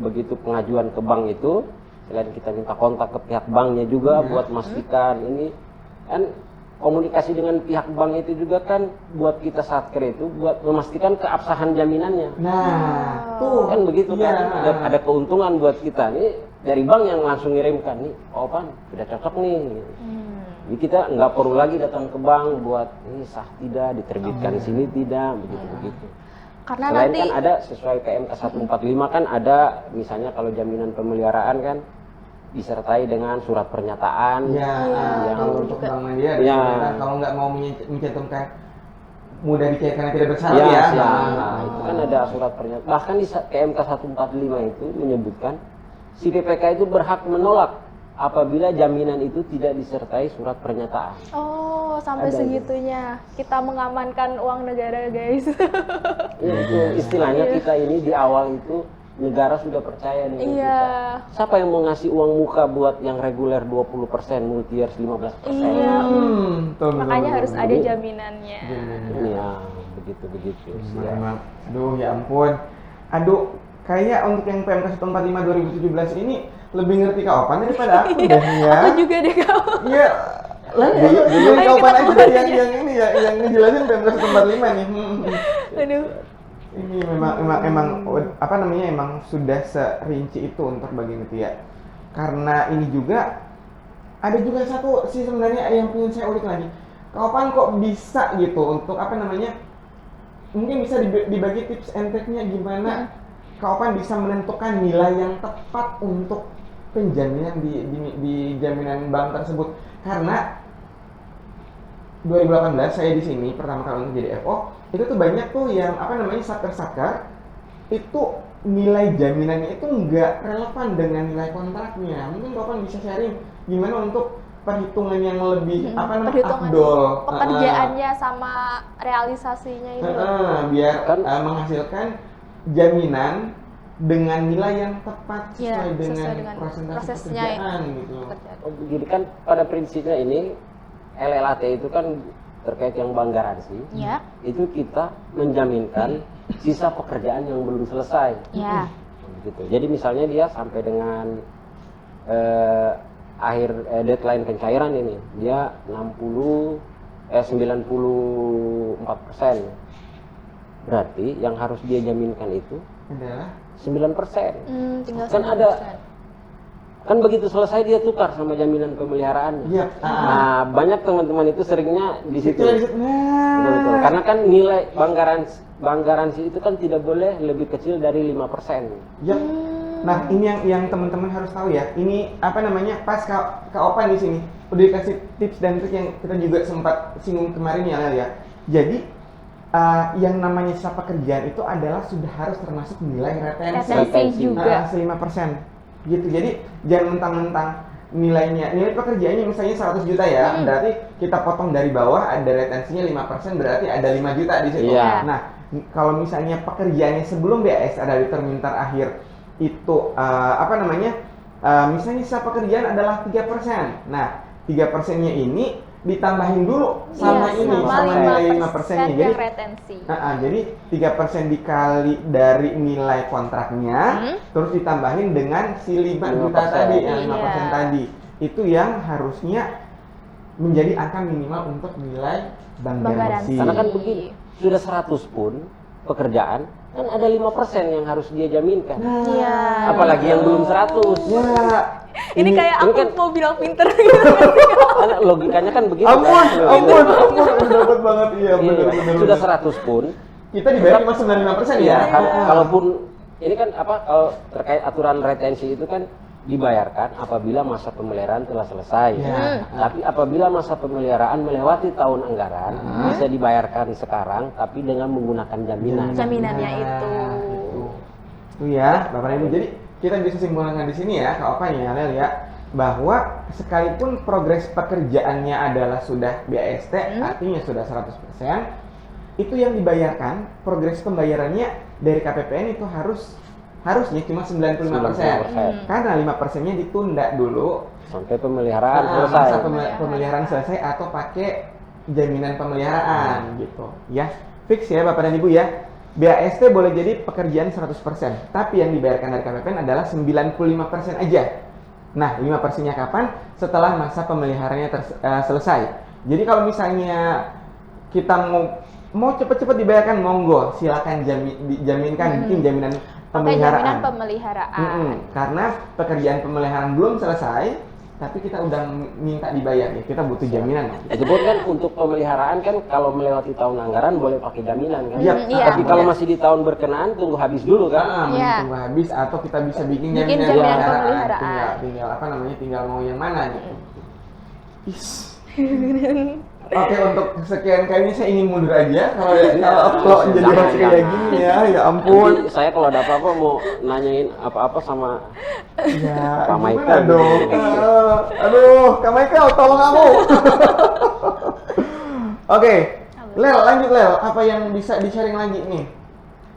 begitu pengajuan ke bank itu, selain kita minta kontak ke pihak banknya juga buat memastikan ini kan. Komunikasi dengan pihak bank itu juga kan buat kita Satker itu buat memastikan keabsahan jaminannya. Nah, tuh kan begitu kan, ada keuntungan buat kita nih dari bank yang langsung ngirimkan nih, oh Pan sudah cocok nih. Jadi kita nggak perlu lagi datang ke bank buat ini sah tidak, diterbitkan sini tidak, begitu. Karena Selain nanti kan ada sesuai PMK 145 kan ada misalnya kalau jaminan pemeliharaan kan disertai dengan surat pernyataan Ya, Iya, kalau itu untuk juga. Bank Mandiri ada Ya. sebenarnya, kalau nggak mau mencantumkan mudah dicek karena tidak bersalah ya, ya. siap. Nah, itu kan ada surat pernyataan. Bahkan di PMK 145 itu menyebutkan si PPK itu berhak menolak apabila jaminan itu tidak disertai surat pernyataan. oh sampai Ada itu. segitunya kita mengamankan uang negara guys. Ya, itu istilahnya kita ini di awal itu negara sudah percaya dengan Iya. kita. Siapa yang mau ngasih uang muka buat yang reguler 20%, multiyears 15%? Iya. Betul, Makanya betul, harus betul. ada jaminannya. Iya, begitu. Ya. Memang, aduh ya ampun. Aduh, kayak untuk yang PMK 145 2017 ini lebih ngerti Kaopan daripada aku dah ya. Aku juga deh kau. Iya. Lah dulu Ayo Kaopan kita aja kembali yang ini ya, yang ngejelasin PMK 145 nih. Aduh. Ini memang apa namanya, emang sudah serinci itu untuk bagi itu ya. Karena ini juga ada juga satu sih sebenarnya yang pengen saya ulik lagi. Kapan kok bisa gitu untuk apa namanya? Mungkin bisa dibagi tips and triknya gimana kapan bisa menentukan nilai yang tepat untuk penjaminan di jaminan bank tersebut. Karena 2018 saya di sini pertama kali untuk jadi FO, itu tuh banyak tuh yang apa namanya satker itu nilai jaminannya itu nggak relevan dengan nilai kontraknya. Mungkin kapan bisa sharing gimana untuk perhitungan yang lebih apa namanya Perhitungan afdol pekerjaannya sama realisasinya itu. biar Kan menghasilkan jaminan dengan nilai yang tepat Iya, sesuai sesuai dengan dengan presentasi prosesnya pekerjaan gitu. Jadi kan pada prinsipnya ini LLAT itu kan terkait yang bank garansi. Ya. Itu kita menjaminkan sisa pekerjaan yang belum selesai. Ya. Gitu. Jadi misalnya dia sampai dengan akhir deadline pencairan ini dia 94%. Berarti yang harus dia jaminkan itu Adalah 9%. Tinggal Kan 9%. ada kan begitu selesai dia tukar sama jaminan pemeliharaannya. Iya. Nah, banyak teman-teman itu seringnya di situ. Betul. Betul. Karena kan nilai bank garansi itu kan tidak boleh lebih kecil dari 5%. Ya. Nah, ini yang teman-teman harus tahu ya. Ini apa namanya? Pas Kaopan di sini udah dikasih tips dan trik yang kita juga sempat singgung kemarin ya, Lel ya. Jadi yang namanya sisa pekerjaan itu adalah sudah harus termasuk nilai retensi. Retensi juga. 5%. Gitu. Jadi jangan mentang-mentang nilai pekerjaannya misalnya 100 juta ya, berarti kita potong dari bawah ada retensinya 5%, berarti ada 5 juta di situ. Iya. Nah, kalau misalnya pekerjaannya sebelum BAS ada di termintar akhir itu apa namanya? Misalnya sisa pekerjaan adalah 3%. Nah, 3%-nya ini ditambahin dulu sama Iya, ini sama nilai 5%-nya. yang Jadi retensi. jadi 3% dikali dari nilai kontraknya, terus ditambahin dengan si 5 juta 5%. tadi, yang 5% Iya. tadi. Itu yang harusnya menjadi angka minimal untuk nilai bank Bank garansi. garansi. Karena kan begini, sudah 100 pun pekerjaan kan ada 5% yang harus dia jaminkan. Iya. Apalagi yang belum 100. Ya, Ini kayak ini aku kan- mau bilang pinter gitu. Karena logikanya kan begitu. ampun, kan? dapat banget iya, Iya, benar. sudah 100 pun Kita dibayar cuma 95% ya. ya, kalaupun ini kan apa kalau terkait aturan retensi itu kan dibayarkan apabila masa pemeliharaan telah selesai. Ya. Tapi apabila masa pemeliharaan melewati tahun anggaran bisa dibayarkan sekarang tapi dengan menggunakan jaminan. Jaminannya Nah, itu. Itu ya, Bapak Ibu. Jadi kita bisa simpulkan di sini ya, Kak Opan ya, Lel ya, bahwa sekalipun progres pekerjaannya adalah sudah BAST, artinya sudah 100%, itu yang dibayarkan, progres pembayarannya dari KPPN itu harusnya cuma 95%. 95%. Karena 5%-nya ditunda dulu Sampai pemeliharaan selesai. masa pemeliharaan selesai atau pakai jaminan pemeliharaan gitu. Ya, fix ya Bapak dan Ibu ya. BAST boleh jadi pekerjaan 100%, tapi yang dibayarkan dari KPPN adalah 95% aja. Nah, 5%-nya kapan? Setelah masa pemeliharaannya selesai. Jadi kalau misalnya kita mau cepet-cepet dibayarkan, monggo, silakan dijaminkan, bikin jaminan Pakai pemeliharaan. jaminan pemeliharaan. Karena pekerjaan pemeliharaan belum selesai, tapi kita udah minta dibayar ya, kita butuh jaminan. Itu pun kan untuk pemeliharaan kan kalau melewati tahun anggaran boleh pakai jaminan kan. Iya. Iya. Tapi kalau masih di tahun berkenaan tunggu habis dulu kan. Mending Iya. tunggu habis atau kita bisa bikin Bikin jaminan jaminan pemeliharaan. pemeliharaan. Tinggal apa namanya, tinggal mau yang mana gitu. Is. Oke, untuk sekian kali ini saya ingin mundur aja kalau jadi Jangan, host kayak jangan. gini ya ampun. Nanti saya kalau ada apa-apa mau nanyain apa-apa sama Ya, Pak gimana Michael dong? gitu. Aduh, Kak Michael, tolong aku. Oke, Lel, lanjut Lel. Apa yang bisa di-sharing lagi nih?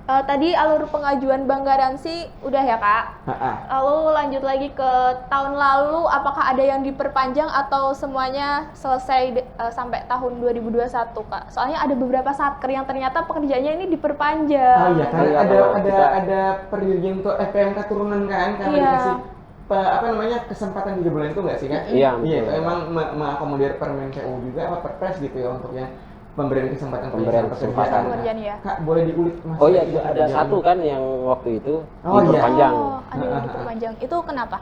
Tadi alur pengajuan bank garansi udah ya Kak. Lalu lanjut lagi ke tahun lalu, apakah ada yang diperpanjang atau semuanya selesai sampai tahun 2021 Kak? Soalnya ada beberapa satker yang ternyata pekerjaannya ini diperpanjang. Oh iya, karena Iya, ada kalau ada kita- ada perjanjian untuk FPMK turunan kan, karena Iya. dikasih apa namanya kesempatan 3 bulan itu nggak sih kan? Iya, Iya, itu betul. emang mengakomodir Permen PU juga apa Perpres gitu ya untuk yang pemberian kesempatan Pemberian kesempatan. Pekerjaan ya. Kak, boleh diulik Mas? Oh iya, ada satu kan yang waktu itu Oh, iya. diperpanjang. Oh, ada yang diperpanjang. Itu kenapa?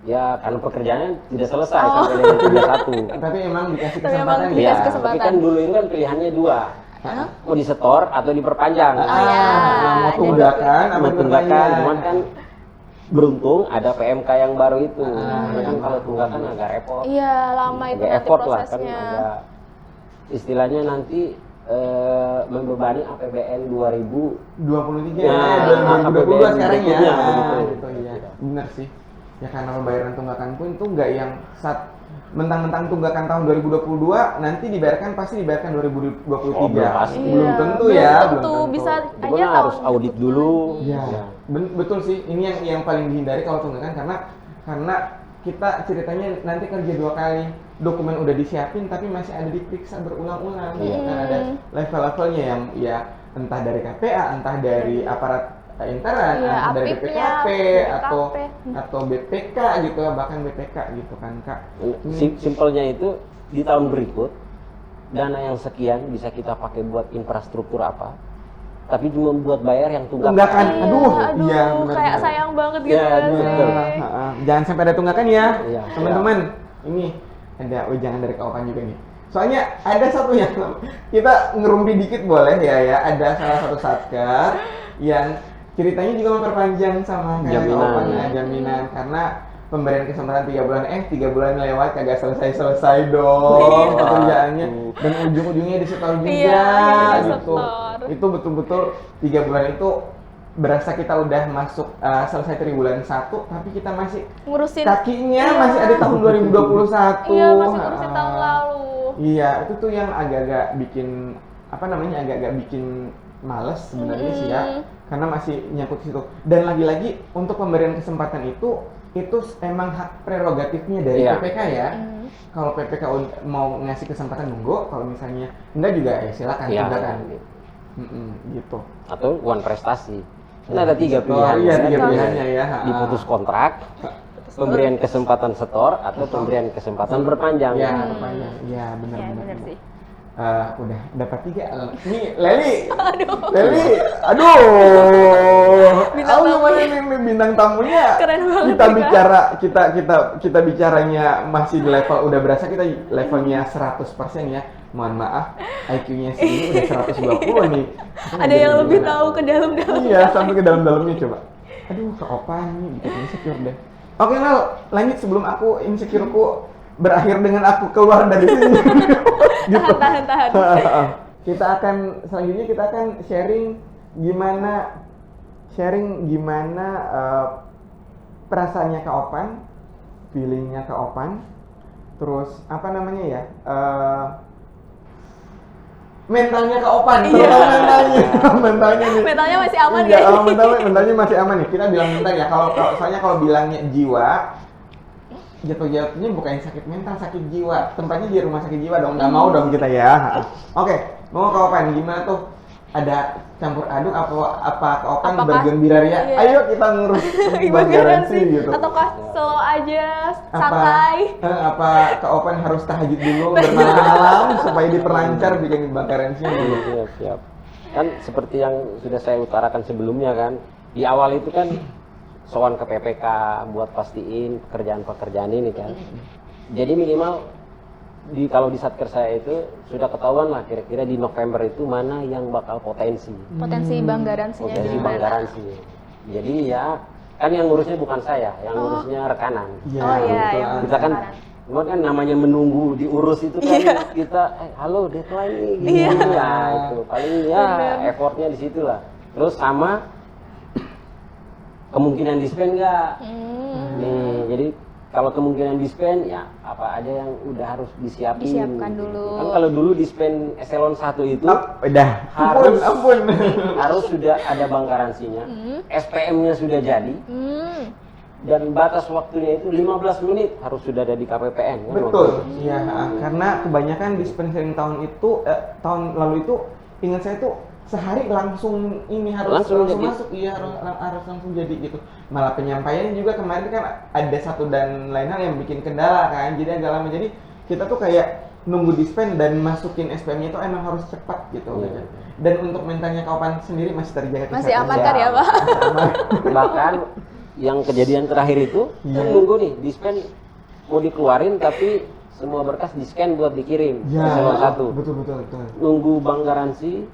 Ya karena pekerjaannya tidak selesai sampai dengan 31. Tapi emang dikasih Tapi emang kesempatan dikasih ya. Iya, tapi kesempatan. kan dulu itu kan pilihannya dua. Hah? Mau disetor atau diperpanjang. Oh, iya. Mau Ada tunggakan apa Mau tunggakan, berpanjang? cuman kan beruntung ada PMK yang baru itu. Ah. Karena kan kalau tunggakan agak repot. Iya, lama itu Agak nanti effort lah kan prosesnya. agak istilahnya nanti membebani APBN 23 Nah, ya, 2022 sekarang ya. berikutnya, Ah, begitu. gitu iya. Benar sih. Ya karena pembayaran tunggakan pun itu nggak yang mentang-mentang tunggakan tahun 2022 nanti dibayarkan pasti dibayarkan 2023. Oh, belum pasti. Belum Iya, tentu belum ya, tentu. Bisa Itu aja kan harus tahun audit berikutnya. dulu. Iya, Ya. betul sih. Ini yang paling dihindari kalau tunggakan karena kita ceritanya nanti kerja 2 kali, dokumen udah disiapin tapi masih ada diperiksa berulang-ulang. Iya. Kan ada level-levelnya yang ya entah dari KPA, entah dari aparat intern, Iya, entah dari apipnya, BPKP BPKP. atau BPK gitu, bahkan BPK gitu kan Kak. Simpelnya itu di tahun berikut dana yang sekian bisa kita pakai buat infrastruktur apa, tapi cuma buat bayar yang Tunggakan. tunggakan. Iya, Aduh, iya, benar, kayak benar. sayang banget gitu Iya, kan betul. sih. Jangan sampai ada tunggakan ya, Iya. teman-teman. Ini ada jangan dari kawan juga nih. Soalnya ada satu yang kita ngerumpi dikit boleh ya. Ada salah satu satker yang ceritanya juga memperpanjang sama kayak Jaminan. Kawan, ya, jaminan karena pemberian kesempatan 3 bulan 3 bulan lewat kagak selesai dong pekerjaannya dan ujung-ujungnya disetor juga Iya, akhirnya gitu. disetor. Itu betul-betul 3 bulan itu berasa kita udah masuk selesai triwulan 1 tapi kita masih Ngurusin. kakinya Iya. masih ada tahun 2021. Iya, masih ngurusin tahun lalu. Iya, itu tuh yang agak-agak bikin apa namanya agak-agak bikin males sebenarnya sih ya. Karena masih nyangkut situ. Dan lagi-lagi untuk pemberian kesempatan itu emang hak prerogatifnya dari Iya. PPK ya. Kalau PPK mau ngasih kesempatan nunggu, kalau misalnya enggak juga ya silakan Iya. tunggakan. Gitu. Atau uang prestasi. Kan ada 3 pilihan. Iya, kan? 3 pilihannya ya. Diputus kontrak, pemberian kesempatan setor atau pemberian kesempatan berpanjang. Iya, perpanjang. Iya, Iya, benar-benar. bener sih. Udah dapat 3. Nih, Leli. Leli, aduh. Bintang Aku tamu. gimana nih bintang tamunya? Keren banget, Kita Kak. bicara kita bicaranya masih di level udah berasa kita levelnya 100% ya. Mohon maaf, IQ-nya segini udah 120 nih. Ada yang lebih tahu ke dalam-dalam. Iya, sampai ke dalam-dalamnya coba. Aduh, ke Opan nih, bikin insecure deh. Oke, Nel, lanjut sebelum aku insecureku berakhir dengan aku keluar dari sini. Gitu. Tahan. Kita akan selanjutnya kita akan sharing gimana perasaannya Kak Opan, feelingnya Kak Opan, terus apa namanya ya, mentalnya Kak Opan, terutama mentalnya nih. Mentalnya masih aman Iya, ya? mentalnya masih aman nih. Kita bilang mental ya. Soalnya kalau bilangnya jiwa, jatuh-jatuhnya bukan sakit mental, sakit jiwa. Tempatnya di rumah sakit jiwa dong. Nggak mau dong kita ya. Oke, mau Kak Opan gimana tuh? Ada campur aduk apa Kak Opan Apakah- bergembira ria? iya. Ayo kita ngurus bank garansi gitu. Ataukah slow aja, santai? Apa Kak Opan harus tahajud dulu bermalam supaya diperlancar bikin bank garansi gitu. Siap. Kan seperti yang sudah saya utarakan sebelumnya kan, di awal itu kan sowan ke PPK buat pastiin pekerjaan-pekerjaan ini kan. Jadi minimal kalau di Satker saya itu sudah ketahuan lah kira-kira di November itu mana yang bakal potensi Bank garansinya potensi di bank mana? garansi. Jadi ya kan yang ngurusnya bukan saya, yang ngurusnya rekanan. Oh iya, betul. yang Kita kan rekanan. cuma kan namanya menunggu diurus itu kan kita halo deadline nih gini ya itu paling ya effortnya di situ lah. Terus sama kemungkinan di-spend nggak? Nih, jadi kalau kemungkinan di-spend ya apa aja yang udah harus disiapin. Disiapkan dulu. Kan kalau dulu di-spend eselon 1 itu Udah. harus Ampun. harus sudah ada bank garansinya, SPM-nya sudah jadi, dan batas waktunya itu 15 menit harus sudah ada di KPPN. Kan, Betul. Iya, karena kebanyakan dispensing tahun lalu itu ingat saya tuh sehari langsung Langsung jadi. masuk, iya harus langsung jadi gitu. Malah penyampaiannya juga kemarin kan ada satu dan lain hal yang bikin kendala kan, jadi agak lama. Jadi kita tuh kayak nunggu dispen dan masukin SPM-nya itu emang harus cepat gitu. Iya. Dan untuk mentalnya Kaupan sendiri masih terjaga. Masih kesehatan. aman kan ya, Pak? Bahkan yang kejadian terakhir itu kan nunggu nih dispen mau dikeluarin tapi semua berkas di-scan buat dikirim Ya, eselon 1. betul. Nunggu bank garansi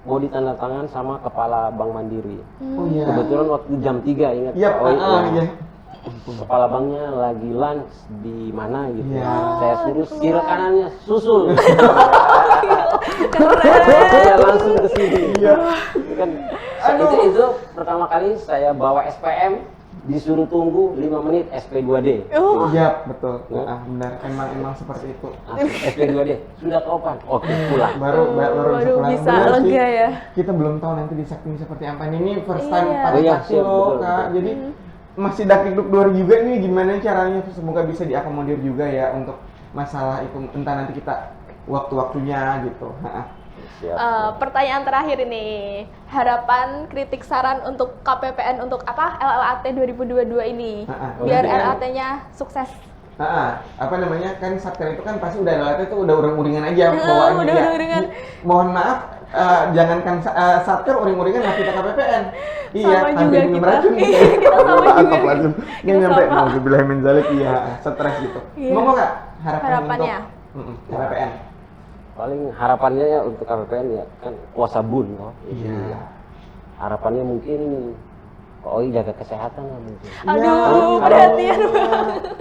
mau ditandatangan sama kepala Bank Mandiri. Oh iya. Kebetulan waktu jam 3 ingat. Iya, iya. Kepala banknya lagi lunch di mana gitu. Iya. Saya suruh kiri kanannya susul. Saya langsung ke sini. Iya. Kan itu pertama kali saya bawa SPM disuruh tunggu 5 menit SP2D. Iya, betul. Benar. Emang seperti itu. SP2D sudah Kaupan. Oke, pulang. Baru Waduh, pulang. bisa Benar sih. lega ya. Kita belum tahu nanti di Sakti seperti apa. Ini first time Iya. pada Oh iya, Sakti siap, loh, betul, Kak. betul. Jadi masih dakdikduk juga nih gimana caranya, semoga bisa diakomodir juga ya untuk masalah itu, entah nanti kita waktu-waktunya gitu. Siap. Pertanyaan terakhir ini, harapan, kritik, saran untuk KPPN untuk apa LLAT 2022 ini, biar Nanti kan- LLAT-nya sukses. Apa namanya kan Satker itu kan pasti udah LLAT itu udah uring-uringan aja bawaannya udah ya. uring-uringan. Mohon maaf, jangankan Satker uring-uringan lah kita KPPN. Iya, Sama hampir juga minum kita. racun. Iya, kita sama juga. Astagfirullahaladzim. Nggak Kita nyampe, sama. nauzubillah min dzalik, iya, stres gitu. Iya. Ngomong nggak Harapannya? untuk KPPN? Paling harapannya ya untuk KPPN ya kan puasa bun loh. Jadi Iya. harapannya mungkin Pak Oi jaga kesehatan lah mungkin. Aduh, Iya. perhatian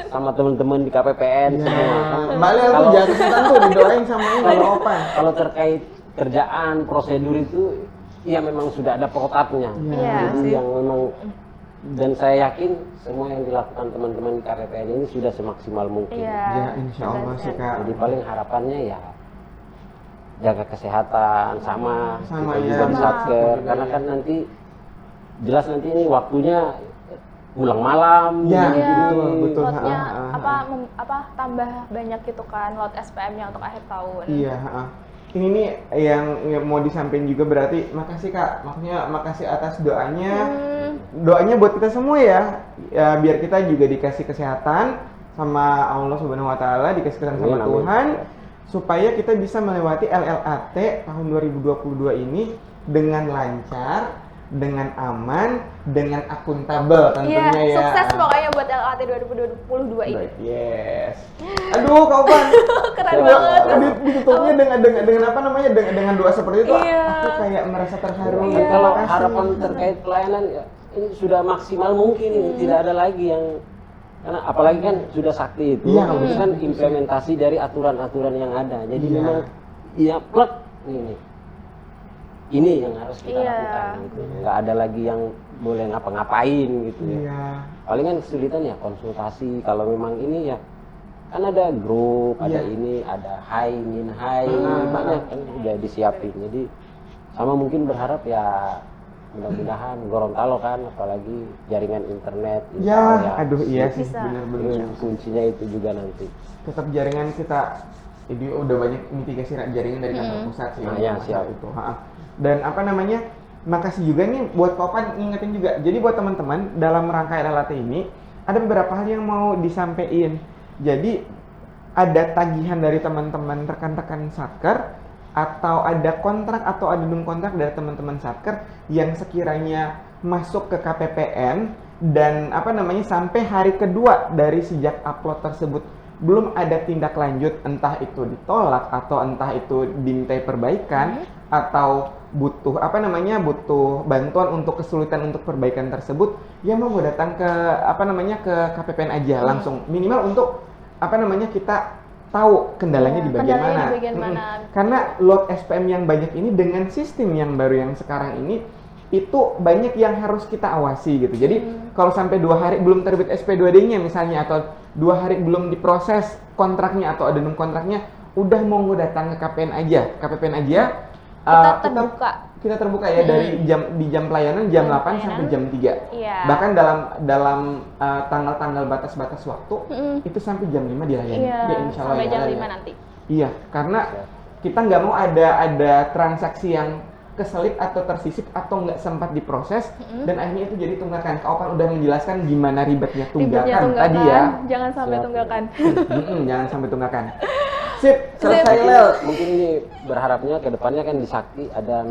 Sama teman-teman di KPPN Iya. semua. Kan Mbak Lel tuh kalau- jaga kesehatan tuh didoain sama ini kalau Opan. kalau terkait kerjaan prosedur itu ya memang sudah ada protapnya. Iya Jadi sih. yang memang dan saya yakin semua yang dilakukan teman-teman di KPPN ini sudah semaksimal mungkin. Iya. Ya, insya Allah sih Kak. Jadi paling harapannya ya jaga kesehatan sama Sama, kita ya. juga di Sama. Satker karena kan nanti jelas nanti ini waktunya pulang malam Ya, gini, Iya, betul. lotnya Ha. tambah banyak gitu kan lot SPM-nya untuk akhir tahun. Iya, ini nih yang mau disampaikan juga, berarti makasih Kak, maksudnya makasih atas doanya. Doanya buat kita semua ya, biar kita juga dikasih kesehatan sama Allah Subhanahu wa taala, dikasih kesehatan sama Amin, amin. Tuhan, supaya kita bisa melewati LLAT tahun 2022 ini dengan lancar, dengan aman, dengan akuntabel Iya, tentunya ya. sukses pokoknya buat LLAT 2022 ini. Baik, yes. Aduh, Kaupan. Keren banget. Ditutupnya dengan apa namanya? Dengan doa seperti itu. Iya. Aku kayak merasa terharu. Iya. Kalau Terima kasih. harapan terkait pelayanan ya ini sudah maksimal mungkin ini tidak ada lagi yang karena apalagi kan sudah sakti itu Iya, itu kan implementasi dari aturan-aturan yang ada jadi Iya. memang ya plek ini yang harus kita Iya. lakukan gitu nggak ada lagi yang boleh ngapa-ngapain gitu ya Iya. paling kan kesulitan ya konsultasi kalau memang ini ya kan ada grup ada Iya. ini ada high min high banyak kan udah disiapin jadi sama mungkin berharap ya mudah-mudahan Gorontalo kan apalagi jaringan internet Ya, insya Allah aduh iya sih, Bisa. benar-benar. kuncinya itu juga nanti Tetap jaringan kita, ini udah banyak mitigasi jaringan dari kantor pusat sih. Nah, ya, masalah siap. itu. Dan apa namanya? Makasih juga nih buat Kaupan ngingetin juga. Jadi buat teman-teman dalam rangka LLAT ini ada beberapa hal yang mau disampaikan. Jadi ada tagihan dari teman-teman rekan-rekan Satker atau ada kontrak atau ada kontrak dari teman-teman Satker yang sekiranya masuk ke KPPN dan apa namanya sampai hari kedua dari sejak upload tersebut belum ada tindak lanjut, entah itu ditolak atau entah itu dimintai perbaikan atau butuh apa namanya butuh bantuan untuk kesulitan untuk perbaikan tersebut, ya mau datang ke apa namanya ke KPPN aja langsung, minimal untuk apa namanya kita tahu kendalanya di bagian kendalanya mana. di bagian mana. Karena load SPM yang banyak ini dengan sistem yang baru yang sekarang ini itu banyak yang harus kita awasi gitu. Jadi kalau sampai 2 hari belum terbit SP2D-nya misalnya atau 2 hari belum diproses kontraknya atau addendum kontraknya, udah monggo datang ke KPPN aja. Kita terbuka ya dari jam pelayanan jam 8 sampai jam 3. Iya. Bahkan dalam tanggal-tanggal batas-batas waktu itu sampai jam 5 dilayani. Iya, Ya, insya Allah sampai ya, jam ya. 5 nanti. Iya, karena kita nggak mau ada transaksi yang keselip atau tersisip atau nggak sempat diproses dan akhirnya itu jadi tunggakan. Kau kan udah menjelaskan gimana ribetnya tunggakan tadi ya. Jangan sampai tunggakan. Jangan sampai tunggakan. Sip, selesai Lel. Mungkin ini berharapnya ke depannya kan di Sakti ada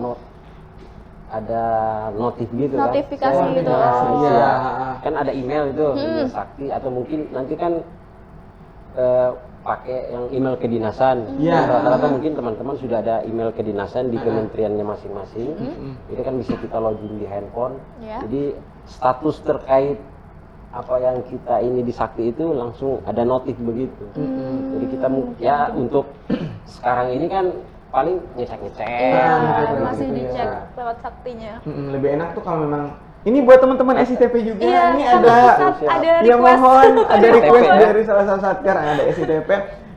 notif gitu kan. Notifikasi gitu. Iya. Kan ada email itu email Sakti atau mungkin nanti kan pakai yang email kedinasan. Iya. Rata-rata mungkin teman-teman sudah ada email kedinasan di kementeriannya masing-masing. Itu kan bisa kita login di handphone. Iya. Jadi status terkait apa yang kita ini di Sakti itu langsung ada notif begitu. Jadi kita ya untuk sekarang ini kan paling ngecek-ngecek. Iya, betul, masih betul, dicek iya. lewat Saktinya. Lebih enak tuh kalau memang ini buat teman-teman SITP juga. Iya, Ini sama ada Ustadz, ada ya request. mohon ada request SITP. dari salah satu satker ada SITP.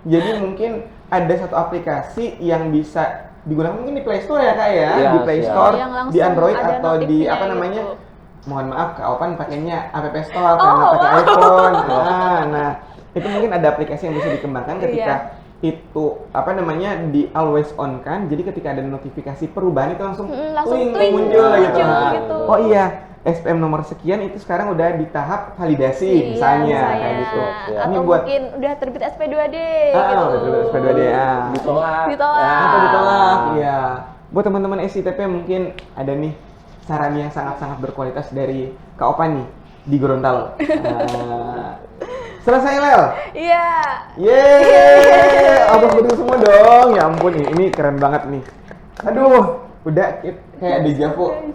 Jadi mungkin ada satu aplikasi yang bisa digunakan mungkin di Play Store ya Kak ya, Iya, di Play siap. Store, Yang langsung di Android ada atau di notifnya apa namanya? gitu. Mohon maaf Kak Opan pakainya App Store karena pakai iPhone. Nah, itu mungkin ada aplikasi yang bisa dikembangkan ketika itu apa namanya di always on kan. Jadi ketika ada notifikasi perubahan itu langsung twing, muncul gitu. Nah, gitu. oh iya, SPM nomor sekian itu sekarang udah di tahap validasi misalnya kayak gitu. Atau Ini buat mungkin udah terbit SP2D gitu. udah terbit SP2D ya. Ditolak. Atau ditolak, iya. Buat teman-teman SITP mungkin ada nih saran yang sangat-sangat berkualitas dari Kak Opan nih di Gorontalo. Selesai Lel. Iya. Yeay, abang betul semua dong. Ya ampun, ini keren banget nih. Aduh, udah kayak dejavu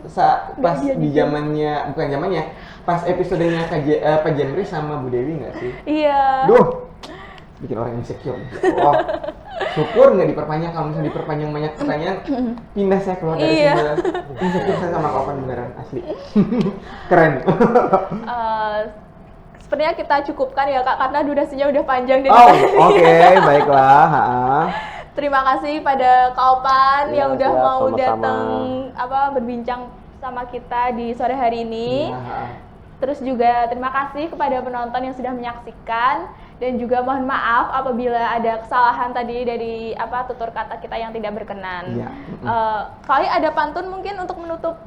pas di zamannya, bukan zamannya, pas episodenya Pak Jendri sama Bu Dewi nggak sih? Iya. Duh, bikin orang insecure. Oh, syukur nggak diperpanjang. Kalau misalnya diperpanjang banyak pertanyaan, pindah saya keluar dari Iya. sini. Insecure saya sama kawan beneran asli. Keren. Sepertinya kita cukupkan ya Kak, karena durasinya udah panjang dan Oh, oke, baiklah. terima kasih pada Kak Opan Ya, yang udah siap, mau sama-sama. datang berbincang sama kita di sore hari ini. Iya. Terus juga terima kasih kepada penonton yang sudah menyaksikan dan juga mohon maaf apabila ada kesalahan tadi dari tutur kata kita yang tidak berkenan. Iya. Kali ada pantun mungkin untuk menutup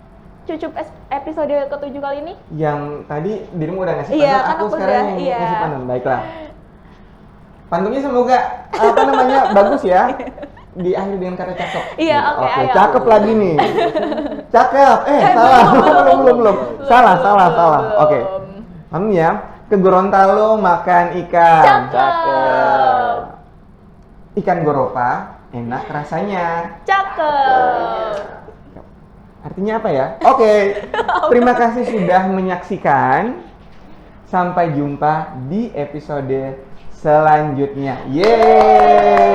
Cucup episode ke-7 kali ini? Yang tadi dirimu udah ngasih Iya, pantun, kan aku aku sekarang udah, yang iya. ngasih pantun. Baiklah. Pantunnya semoga bagus ya. Diakhiri dengan kata cakep. Iya, oke, ayo. Cakep lagi nih. Cakep. Salah. belum. Salah. Oke. Pantun ya. Ke Gorontalo makan ikan. Cakep. Ikan goropa enak rasanya. Cakep. Artinya apa ya? Oke. Terima kasih sudah menyaksikan. Sampai jumpa di episode selanjutnya.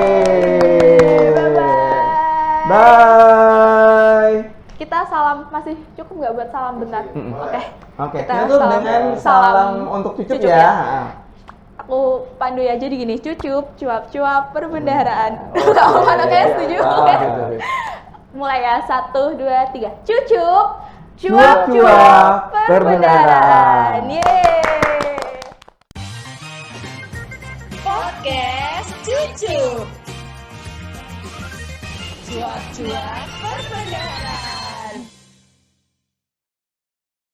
Yeay. Bye-bye. Bye. Kita salam, masih cukup nggak buat salam bentar? Oke. Kita Tutup salam- dengan salam salam untuk Cucup Cucup ya. Aku pandu ya jadi gini, cucup, cuap-cuap, perbendaharaan. Kamu mana kayak setuju? Oh, Oke. gitu. Mulai ya, 1, 2, 3. Cucup, Cuap-cuap, perbendaharaan.